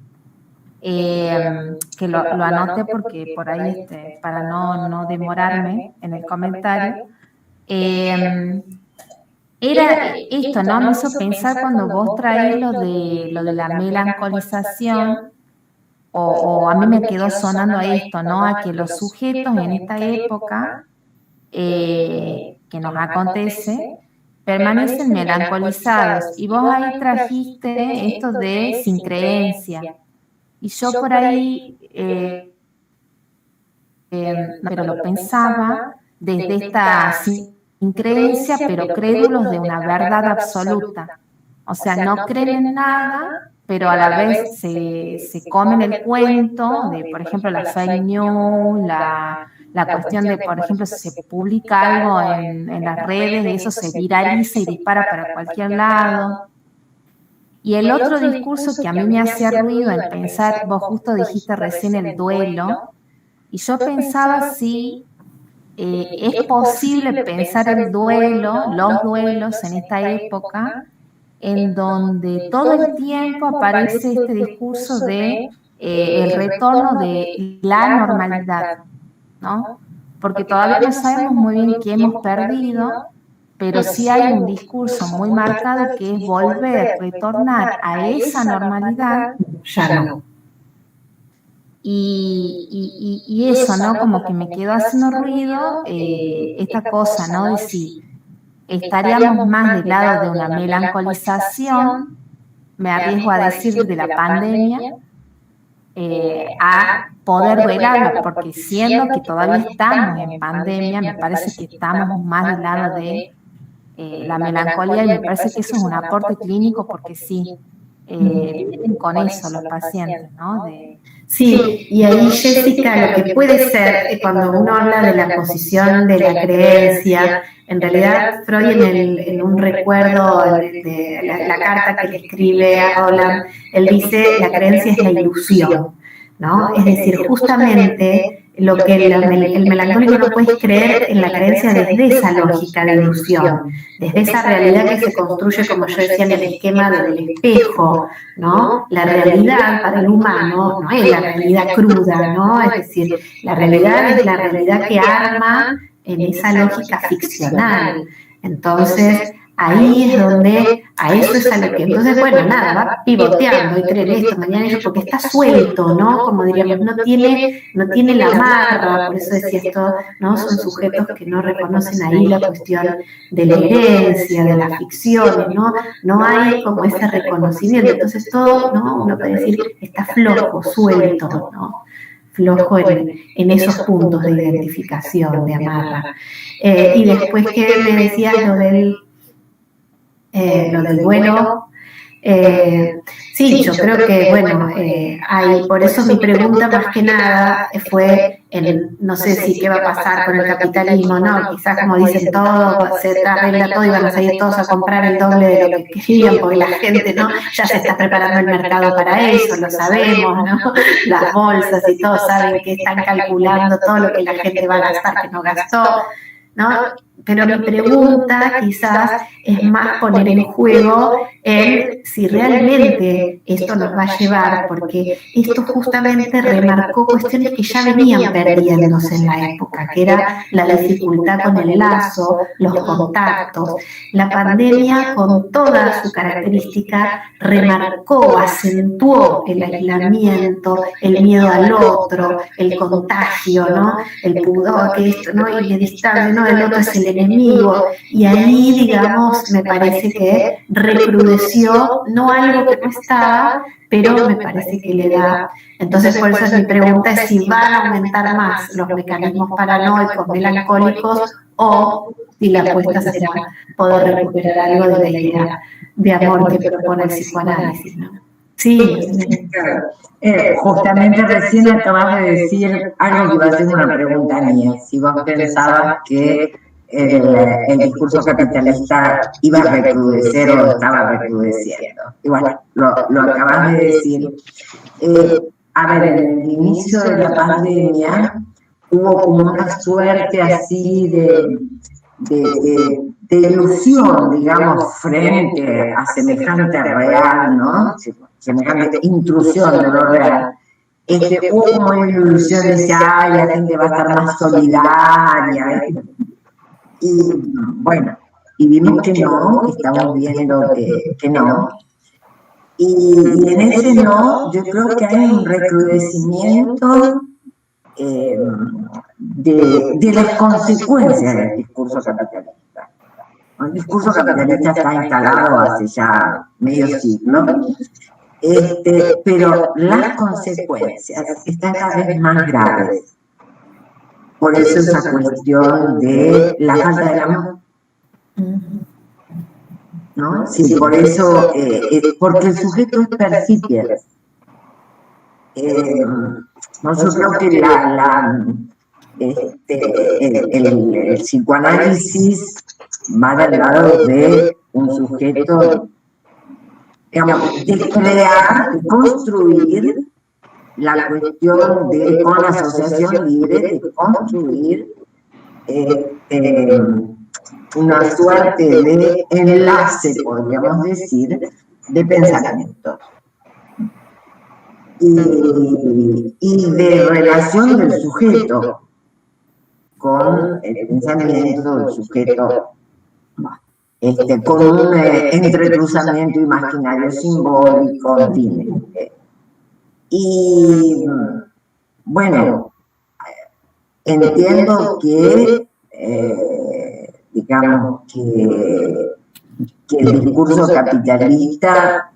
que lo anoté porque por ahí, para no demorarme en el comentario, era esto, ¿no? Me hizo pensar cuando vos traés lo de la melancolización, o a mí me quedó sonando a esto, ¿no? A que los sujetos en esta época que nos acontece permanecen melancolizados, y vos ahí trajiste esto de sin creencia. Y yo por ahí, pero lo pensaba desde esta sin creencia, pero crédulos de una verdad absoluta. O sea, no creen en nada, pero a la vez se comen el cuento de, por ejemplo, la fake news, la cuestión de, por ejemplo, si se publica algo en las redes, eso se viraliza y dispara para cualquier lado. Y el otro discurso que a mí me hacía ruido en pensar, vos justo dijiste recién el duelo, y yo pensaba si es posible pensar el duelo, los duelos en esta época, en donde todo el tiempo aparece este discurso de el retorno de la normalidad, ¿no? Porque todavía no sabemos muy bien qué hemos perdido, pero sí hay un discurso muy marcado que es volver, retornar a esa normalidad, ya no. Y eso, ¿no? Como que me quedó haciendo ruido esta cosa, ¿no? De si estaríamos más del lado de una melancolización, me arriesgo a decir, de la pandemia, a poder duelarla, porque siendo que todavía estamos en pandemia, me parece que estamos más del lado de la melancolía, y me parece que eso es un aporte clínico, porque sí, vienen con eso los pacientes, ¿no? Sí, y ahí, Jessica, lo que puede ser, cuando uno habla de la posición de la creencia, en realidad Freud en un recuerdo de la carta que le escribe a Roland, él dice, la creencia es la ilusión, ¿no? Es decir, justamente lo que el melancólico no puede creer en la creencia desde esa lógica de ilusión, desde esa realidad que se construye, como yo decía, en el esquema del espejo, ¿no? La realidad para el humano no es la realidad cruda, ¿no? Es decir, la realidad es la realidad que arma en esa lógica ficcional. Entonces, ahí es donde, a eso es a lo que, entonces, bueno, nada, va pivoteando y cree esto, mañana eso, porque está suelto, ¿no? Como diríamos, no tiene la amarra, por eso decía esto, ¿no? Son sujetos que no reconocen ahí la cuestión de la herencia, de las ficciones, ¿no? No hay como ese reconocimiento, entonces todo, ¿no? Uno puede decir, está flojo, suelto, ¿no? Flojo en esos puntos de identificación, de amarra. Y después que me decías lo del duelo, sí, yo creo que, bueno, hay, por eso mi pregunta más que nada fue, no sé si qué va a pasar con el capitalismo, ¿no? Quizás, como dicen todos, se arregla todo y van a salir todos a comprar el doble de lo que querían, porque la gente, ¿no? Ya se está preparando el mercado para eso, lo sabemos, ¿no? Las bolsas y todos saben que están calculando todo lo que la gente va a gastar que no gastó, ¿no? Pero mi pregunta quizás es más poner en juego si realmente esto nos va a llevar, porque esto justamente remarcó cuestiones que ya venían perdiéndose en la época, que era la dificultad con el lazo, los contactos. La pandemia, con toda su característica, remarcó, acentuó el aislamiento, el miedo al otro, el contagio, ¿no? El pudor, que esto, ¿no? Y la distancia, ¿no? El otro es el enemigo, y ahí, digamos, me parece que recrudeció, no algo que no estaba, pero me parece que le da. Entonces, por eso mi pregunta es si van a aumentar más los mecanismos paranoicos, melancólicos, o si la apuesta será poder recuperar algo de la idea de amor que propone el psicoanálisis, ¿no? Sí. Justamente recién acabas de decir algo que iba a ser una pregunta mía. Si vos pensabas que el discurso capitalista iba a recrudecer o estaba recrudeciendo. Y bueno, lo acabas de decir. A ver, en el inicio de la pandemia hubo como una suerte así de ilusión, digamos, frente a semejante real, ¿no? Semejante intrusión de lo real. Hubo como una ilusión de que la gente va a estar más solidaria. Y bueno, y vimos que no, estamos viendo que no. Y en ese no, yo creo que hay un recrudecimiento de las consecuencias del discurso capitalista. El discurso capitalista está instalado hace ya medio siglo, pero las consecuencias están cada vez más graves. Por eso esa cuestión de la falta del amor. ¿No? Sí, por eso, porque el sujeto es percipiente. Yo creo que el psicoanálisis va del lado de un sujeto, digamos, de crear, de construir la cuestión de, con la asociación libre, de construir una suerte de enlace, podríamos decir, de pensamiento y de relación del sujeto con el pensamiento del sujeto, con un entrecruzamiento imaginario simbólico, en fin. Y bueno, entiendo que digamos que el discurso capitalista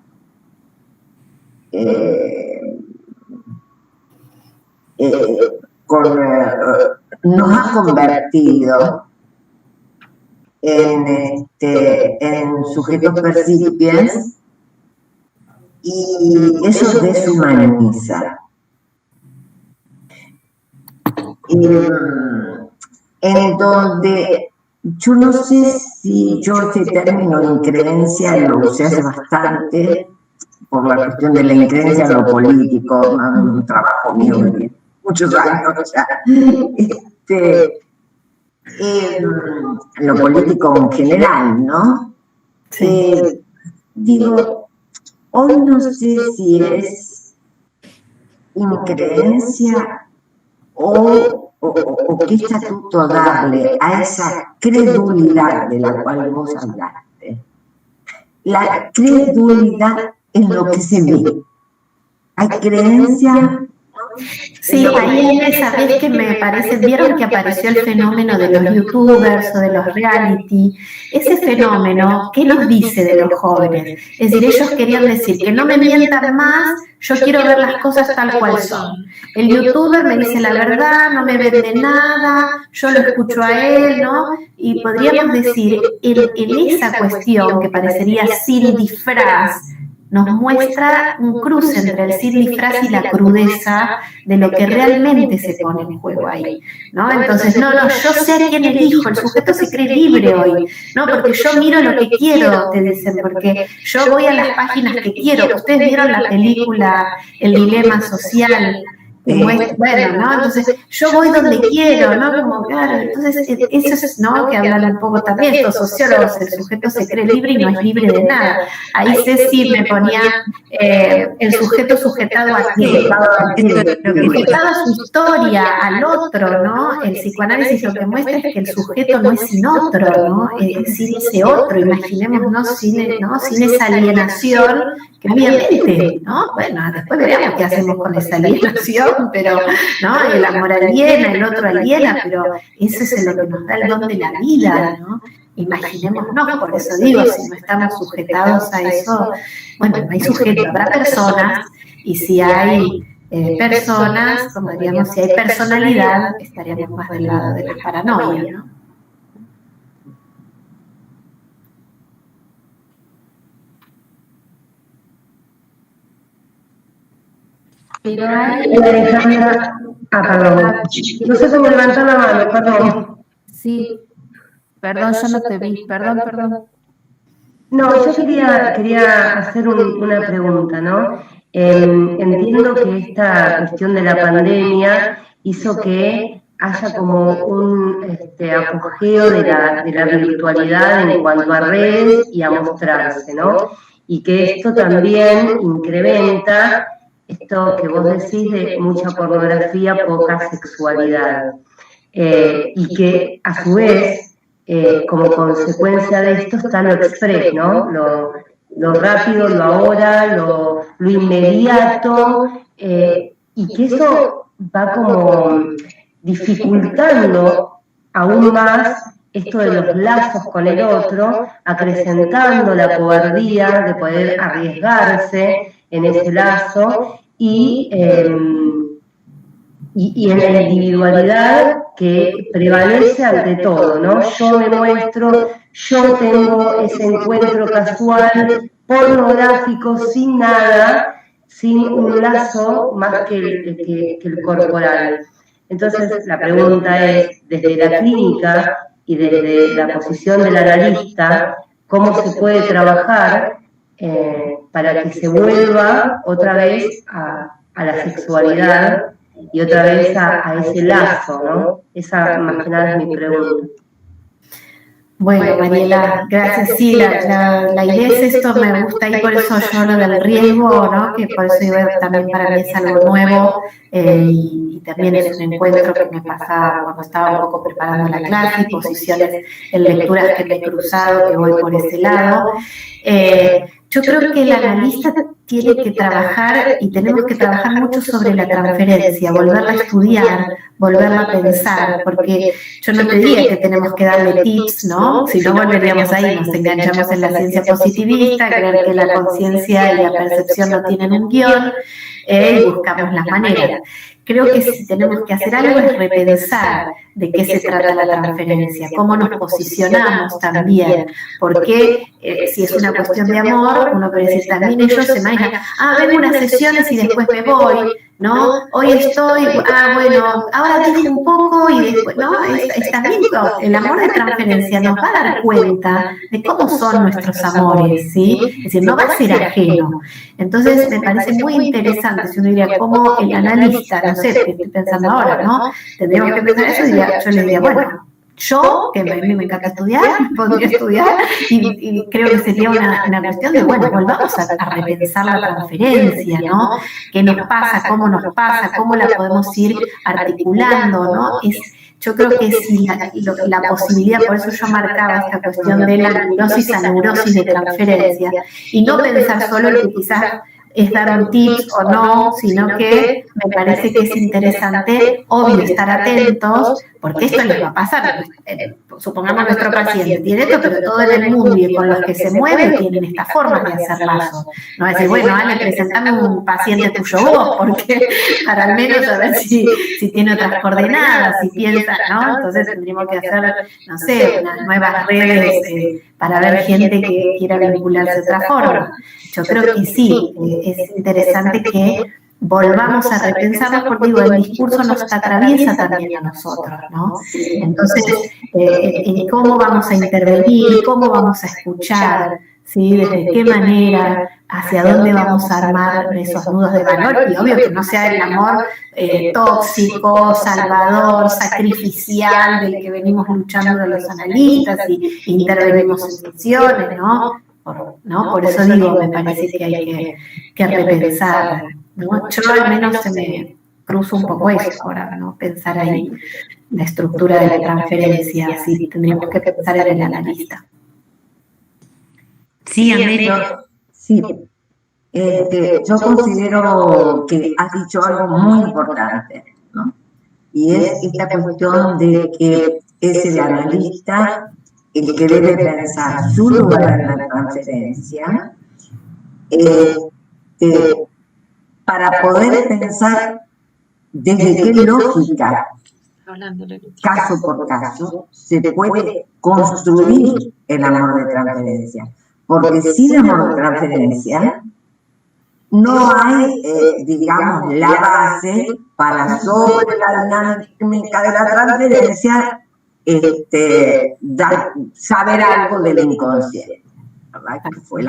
nos ha convertido en sujetos percipientes y eso deshumaniza. En donde yo no sé si yo este término de increencia lo usé hace bastante por la cuestión de la increencia en lo político, un trabajo mío de muchos años ya, lo político en general, ¿no? Digo, hoy no sé si es increencia o qué estatuto darle a esa credulidad de la cual vos hablaste. La credulidad en lo que se ve. Hay creencia. Sí, ahí en esa vez que me parece, vieron que apareció el fenómeno de los youtubers o de los reality, ese fenómeno, ¿qué nos dice de los jóvenes? Es decir, ellos querían decir que no me mientan más, yo quiero ver las cosas tal cual son. El youtuber me dice la verdad, no me vende nada, yo lo escucho a él, ¿no? Y podríamos decir, en esa cuestión que parecería sin disfraz, nos muestra un cruce entre el sin disfraz y la crudeza de lo que realmente se pone en juego ahí, ¿no? Entonces, yo sé a quién elijo, el sujeto se cree libre hoy, ¿no? Porque yo miro lo que quiero, te dicen, porque yo voy a las páginas que quiero. Ustedes vieron la película El dilema social, bueno, ¿no? Entonces, yo voy donde quiero, ¿no? Como, claro, entonces, eso es, ¿no? Que hablan un poco también estos sociólogos, el sujeto se cree libre y no es libre de nada. Ahí Ceci me ponía el sujeto sujetado a qué, sujetado a su historia, al otro, ¿no? El psicoanálisis lo que muestra es que el sujeto no es sin otro, ¿no? Sin ese otro, imaginémonos sin esa alienación, que obviamente, ¿no? Bueno, después veremos qué hacemos con esa alienación, pero, ¿no? El amor aliena, el otro aliena, pero eso es lo que nos da el don de la vida, ¿no? imaginémonos, por eso digo, si no estamos sujetados a eso, bueno, no hay sujeto, habrá personas, y si hay personas, como diríamos, si hay personalidad, estaríamos más del lado de la paranoia, ¿no? Pero hay Alejandra, perdón, no sé cómo levantar la mano, perdón. Sí, perdón, yo no te vi, perdón. No, yo quería hacer una pregunta, ¿no? Entiendo que esta cuestión de la pandemia hizo que haya como un apogeo de la virtualidad en cuanto a redes y a mostrarse, ¿no? Y que esto también incrementa esto que vos decís de mucha pornografía, poca sexualidad. Y que a su vez, como consecuencia de esto está lo express, ¿no? Lo rápido, lo ahora, lo inmediato, y que eso va como dificultando aún más esto de los lazos con el otro, acrecentando la cobardía de poder arriesgarse en ese lazo y en la individualidad que prevalece ante todo, ¿no? Yo me muestro, yo tengo ese encuentro casual, pornográfico, sin nada, sin un lazo más que el corporal. Entonces, la pregunta es, desde la clínica y desde la posición del analista, ¿cómo se puede trabajar para que se vuelva otra vez a la sexualidad y otra vez a ese lazo, ¿no? Esa más que nada es mi pregunta. Bueno, Mariela, gracias. Sí, la idea es esto, me gusta, y por eso yo hablo del riesgo, ¿no? Que por eso digo, también para mí es algo nuevo, y también es un encuentro que me pasaba cuando estaba un poco preparando la clase, y posiciones en lecturas que me he cruzado, que voy por ese lado. Yo creo que el analista tiene que trabajar, y tenemos que trabajar mucho sobre la transferencia, volverla a estudiar, volverla a pensar, porque yo no te diría que tenemos que darle tips, ¿no? Si no volveríamos ahí, nos enganchamos en la ciencia positivista, creer que la conciencia y la percepción no tienen un guión, y buscamos las maneras. Creo que si tenemos que hacer algo es repensar de qué se trata la transferencia, cómo nos posicionamos también, porque si es una cuestión de amor, uno puede decir, también ellos se imaginan, vengo unas sesiones y después me voy, ¿no? Hoy estoy, bueno, ahora dejo un poco y después, ¿no? Es también el amor de transferencia nos va a dar cuenta de cómo son nuestros amores, ¿sí? Es decir, no va a ser ajeno. Entonces, me parece muy interesante, si uno diría, cómo el analista, no sé, estoy pensando ahora, ¿no? Tendríamos que pensar eso, y yo le diría, bueno, yo, que a mí me encanta estudiar, podría estudiar, y creo que sería una cuestión de, bueno, volvamos a repensar la transferencia, ¿no? ¿Qué nos pasa? ¿Cómo la podemos ir articulando, ¿no? Yo creo que si la posibilidad, por eso yo marcaba esta cuestión de la neurosis a neurosis de transferencia, y no pensar solo en que quizás es dar un tips o no, sino que me parece que es interesante, obvio, estar atentos, porque esto les va a pasar. Supongamos nuestro paciente tiene esto, pero todo en el mundo y con los que se mueven tienen estas formas de hacer lazos. No es decir, bueno, Ale, presentame un paciente tuyo vos, porque para al menos saber si tiene otras coordenadas, si piensa, ¿no? Entonces tendríamos que hacer, no sé, unas nuevas redes para ver gente que quiera vincularse de otra forma. Yo creo que sí, es interesante que volvamos a repensarnos, porque digo, el discurso nos atraviesa también a nosotros, ¿no? Entonces, ¿cómo vamos a intervenir? ¿Cómo vamos a escuchar? ¿Sí? ¿Desde qué manera? ¿Hacia dónde vamos a armar esos nudos de valor? Y obvio que no sea el amor tóxico, salvador, sacrificial, del que venimos luchando de los analistas y intervenimos en sesiones, ¿no? Por eso digo, me parece que hay que repensar, ¿no? Yo al menos se me cruzo un poco eso ahora, ¿no? Pensar ahí la estructura de la transferencia, así tendríamos que pensar en el analista. Sí, Américo. Sí, yo considero que has dicho algo muy importante, ¿no? Y es esta cuestión de que es el analista el que debe pensar su lugar en la transferencia, para poder pensar desde qué lógica, caso por caso, se puede construir el amor de transferencia. Porque sin amor de transferencia no hay, digamos, la base para sobre la dinámica de la transferencia saber algo del inconsciente, ¿verdad? Que fue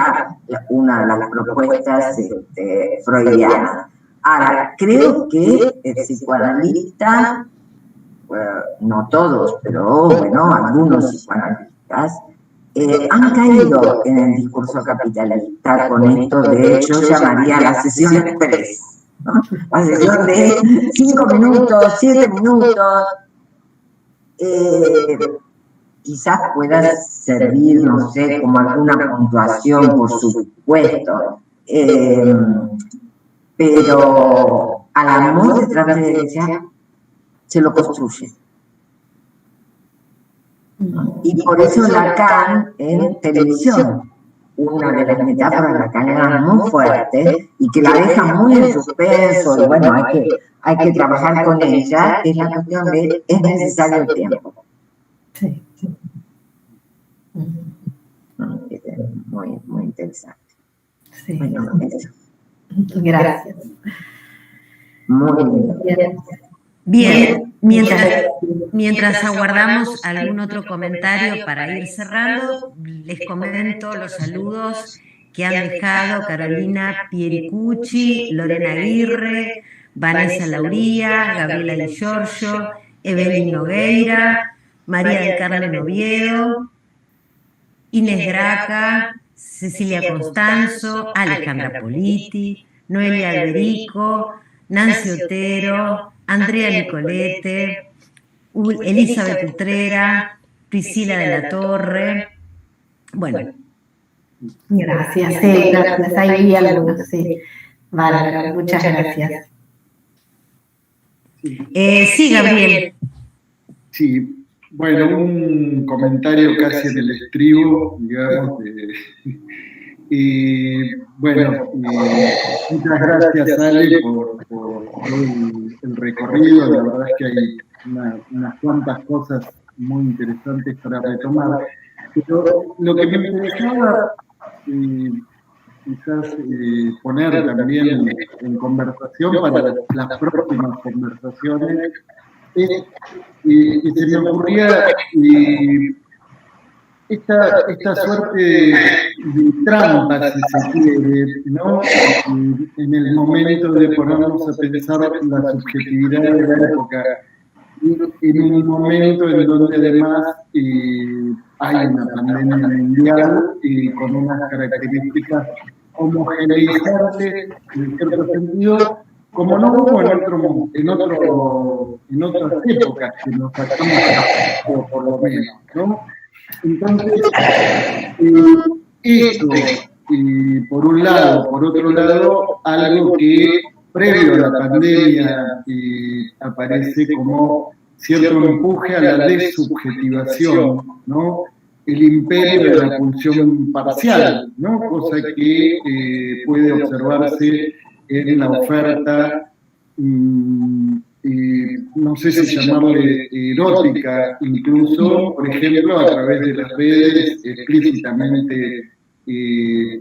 una de las propuestas freudianas. Ahora, creo que el psicoanalista, no todos, pero bueno, algunos psicoanalistas, han caído en el discurso capitalista con esto de, yo llamaría la sesión express, ¿no? La sesión de 5 minutos, 7 minutos, quizás pueda servir, no sé, como alguna puntuación, por supuesto, pero al amor de transferencia se lo construye. Y por eso Lacan en televisión, una de las metáforas lacanianas muy fuertes y que la deja muy en suspenso, y bueno, hay que trabajar con ella, es la cuestión de es necesario el tiempo. Sí. Muy, muy interesante. Sí. Bueno, eso. Gracias. Muy bien. Bien, mientras aguardamos algún otro comentario para ir cerrando, les comento los saludos que han dejado Carolina Piericucci, Lorena Aguirre, Vanessa Lauría, Gabriela Di Giorgio, Evelyn Nogueira, María del Carmen Oviedo, Inés Graca, Cecilia Constanzo, Alejandra Politi, Noelia Alberico, Nancy Otero, Andrea Nicolete, Elizabeth Utrera, Priscila de la Torre. Bueno. Gracias, sí, gracias. Ahí vi algunos, sí. Vale, muchas gracias. Sí, Gabriel. Sí, bueno, un comentario casi en el estribo, digamos, bueno, muchas gracias, Ale, por el recorrido. La verdad es que hay unas cuantas cosas muy interesantes para retomar. Pero lo que me interesaba quizás poner también en conversación para las próximas conversaciones es que se me ocurría esta suerte de trampa, si se quiere, ¿no? En el momento de ponernos a pensar la subjetividad de la época, en un momento en donde además hay una pandemia mundial con unas características homogeneizantes, en cierto sentido, como no hubo en otras épocas que nos sacamos, por lo menos, ¿no? Entonces, eso, por un lado, por otro lado, algo que previo a la pandemia aparece como cierto empuje a la desubjetivación, ¿no? El imperio de la pulsión parcial, ¿no? Cosa que puede observarse en la oferta, no sé si llamarle erótica, incluso, por ejemplo, a través de las redes, explícitamente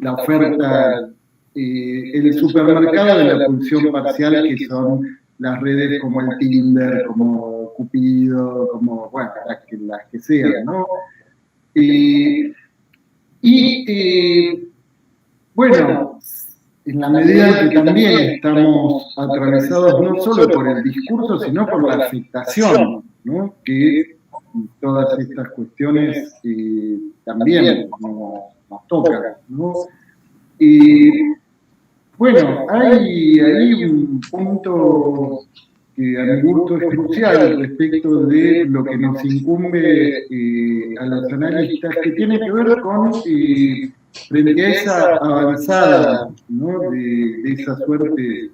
la oferta, el supermercado de la pulsión parcial, que son las redes como el Tinder, como Cupido, como, bueno, las que sean, ¿no? Bueno, en la medida en que también estamos atravesados no solo por el discurso, sino por la afectación, ¿no? Que todas estas cuestiones también nos tocan, ¿no? Bueno, hay un punto que a mi gusto es crucial respecto de lo que nos incumbe a los analistas, que tiene que ver con frente a esa avanzada, ¿no? de esa suerte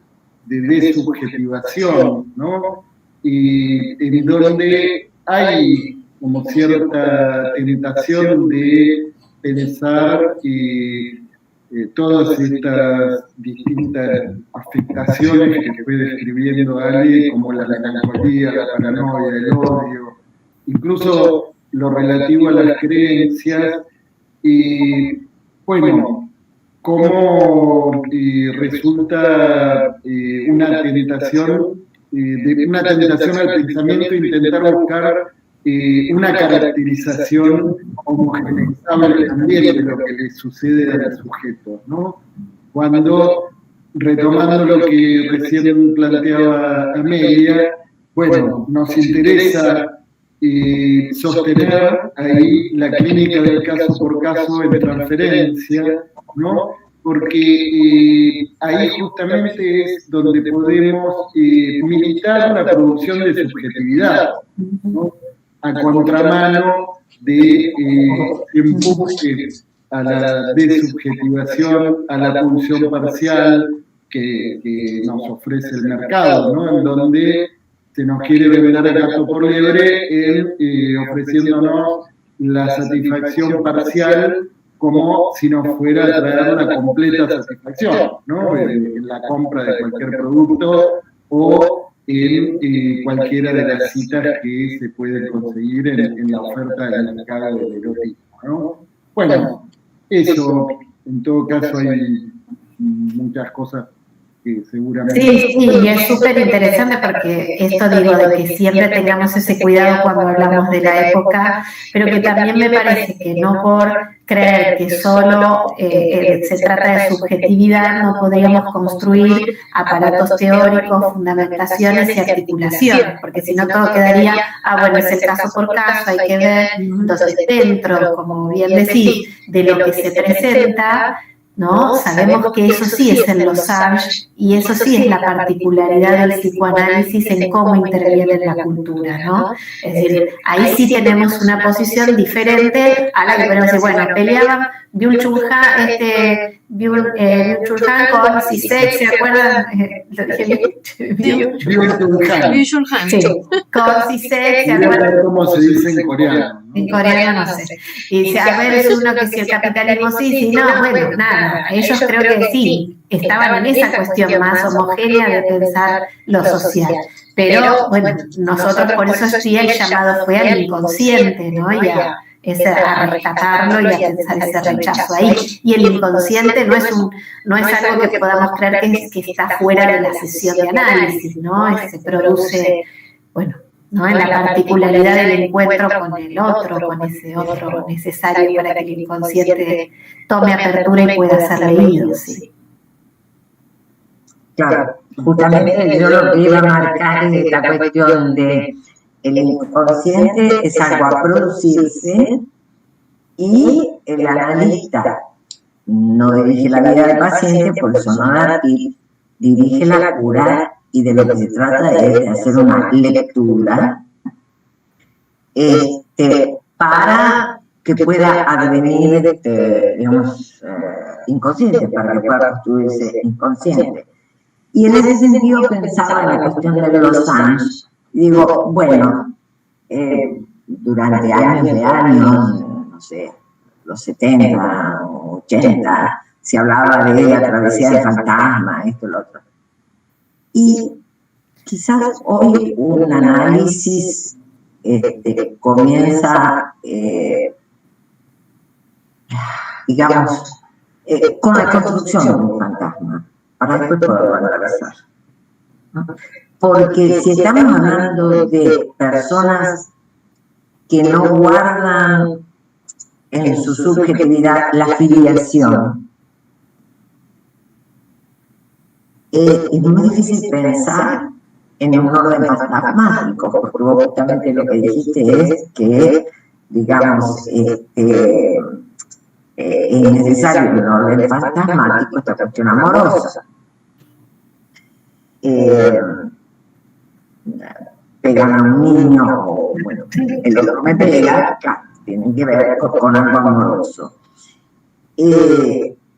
de desubjetivación, ¿no? En donde hay como cierta tentación de pensar todas estas distintas afectaciones que fue describiendo Ale, como la melancolía, la paranoia, el odio, incluso lo relativo a las creencias, y bueno, cómo resulta una tentación al pensamiento intentar buscar una caracterización homogeneizable también de lo que le sucede a los sujetos, ¿no? Cuando, retomando lo que recién planteaba Amelia, bueno, nos interesa sostener ahí la clínica del caso por caso en transferencia, ¿no? Porque ahí justamente es donde podemos militar la producción de subjetividad, ¿no? A contramano de empuje a la desubjetivación, a la pulsión parcial que nos ofrece el mercado, ¿no? En donde se nos quiere vender el gato por liebre ofreciéndonos la satisfacción parcial como si nos fuera a traer la completa satisfacción, ¿no? En la compra de cualquier producto o en cualquiera de las citas que se pueden conseguir en la oferta del mercado del erotismo, ¿no? Bueno, eso, en todo caso hay muchas cosas que seguramente... Sí, y es súper interesante porque esto digo de que siempre tengamos ese cuidado cuando hablamos de la época, pero que también me parece que no por creer que solo se trata de subjetividad no podríamos construir aparatos teóricos, fundamentaciones y articulaciones, porque si no todo quedaría, bueno, es el caso por caso, hay que ver, entonces dentro, como bien decís, de lo que se presenta, ¿no? Sabemos que eso sí es el Losange y eso sí es la particularidad del psicoanálisis en cómo interviene en la cultura, ¿no? Es decir, ahí sí tenemos una posición diferente a la que podemos decir, bueno, peleaban Byung-Chul Han con Zizek, ¿se acuerdan? Byung-Chul Han. Sí, con Zizek, ¿se acuerdan? ¿Cómo se dice en coreano? En coreano no sé. Y dice, a ver, es uno que si el capitalismo sí, no, bueno, nada. Ellos creo que sí, estaban en esa cuestión más homogénea de pensar lo social. Pero, bueno, nosotros por eso sí el llamado fue al inconsciente, ¿no? Y a rescatarlo y a pensar ese rechazo ahí. Y el inconsciente no es algo que podamos creer que está fuera de la sesión de análisis, ¿no? Se produce, bueno, ¿no? En la particularidad del encuentro con el otro, con ese otro necesario para que el inconsciente tome apertura y pueda ser leído, sí. Claro, justamente yo lo que iba a marcar es esta cuestión de el inconsciente es algo a producirse y el analista no dirige la vida del paciente, por eso no da tip, dirige la cura. Y de lo que se trata es de hacer una lectura para que pueda advenir, digamos, inconsciente, para que pueda construirse inconsciente. Y en ese sentido pensaba en la cuestión de los años. Digo, bueno, durante años, no sé, los 70, 80, se hablaba de la travesía del fantasma, esto, lo otro. Y quizás hoy un análisis comienza, digamos, con la construcción de un fantasma, para después poderlo atravesar, ¿no? Porque si estamos hablando de personas que no guardan en su subjetividad la filiación, es muy difícil pensar en un orden fantasmático, porque vos justamente lo que dijiste es que, digamos, es necesario un orden fantasmático, esta cuestión amorosa. Pegan a un niño, o bueno, el otro me pega, claro, tienen que ver con algo amoroso.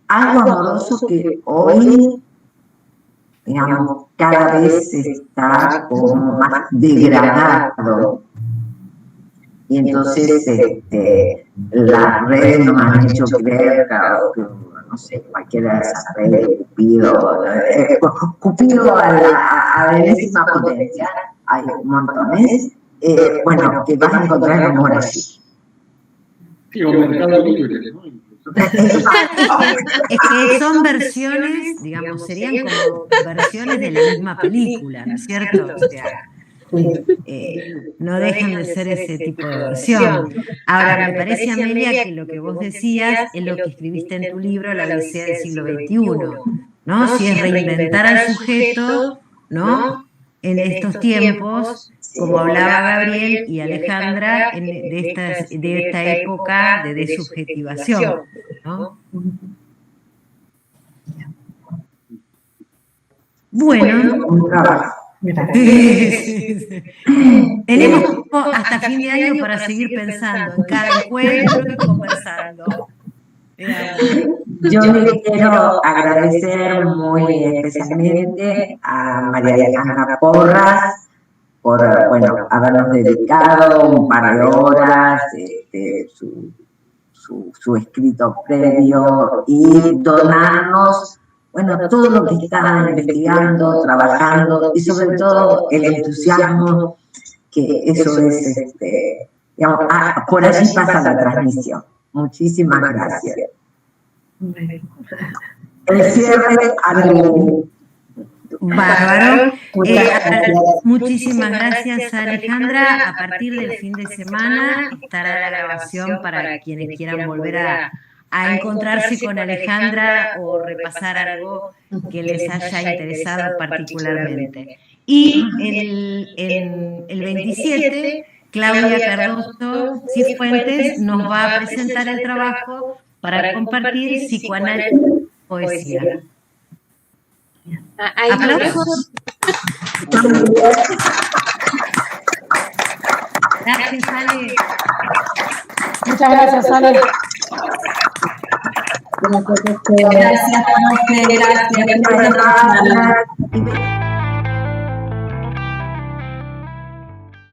Algo amoroso que hoy, digamos, cada vez está como más degradado y entonces las redes nos han hecho creer, claro, que, no sé, cualquiera de esas redes, Cupido a la enésima potencia, hay montones, bueno, que vas a encontrar amor así. Sí, o Mercado Libre, ¿no? Es que son versiones, digamos, serían como versiones de la misma película, ¿no es cierto? O sea, no dejan de ser ese tipo de versión. Ahora, me parece, Amelia, que lo que vos decías es lo que escribiste en tu libro, La Odisea del siglo XXI, ¿no? Si es reinventar al sujeto, ¿no? En estos tiempos, como hablaba Gabriel y Alejandra, de esta época de desubjetivación, ¿no? Bueno, tenemos hasta fin de año para seguir pensando en cada encuentro y conversando. Yo le quiero agradecer muy especialmente a María Alejandra Porras por, bueno, habernos dedicado un par de horas, su escrito previo y donarnos, bueno, todo lo que está investigando, trabajando y sobre todo el entusiasmo, que eso es, digamos, por allí pasa la transmisión. Muchísimas gracias. El cierre al... Bárbaro. Muchísimas gracias, Alejandra. A partir del fin de semana estará la grabación para quienes quieran volver a encontrarse con Alejandra o repasar algo que les haya interesado particularmente. Y el 27, Claudia Cardoso Cifuentes nos va a presentar el trabajo para compartir psicoanálisis y poesía. ¿Aplausos? Gracias, Ale. Muchas gracias, Ale. Gracias, profe. Gracias.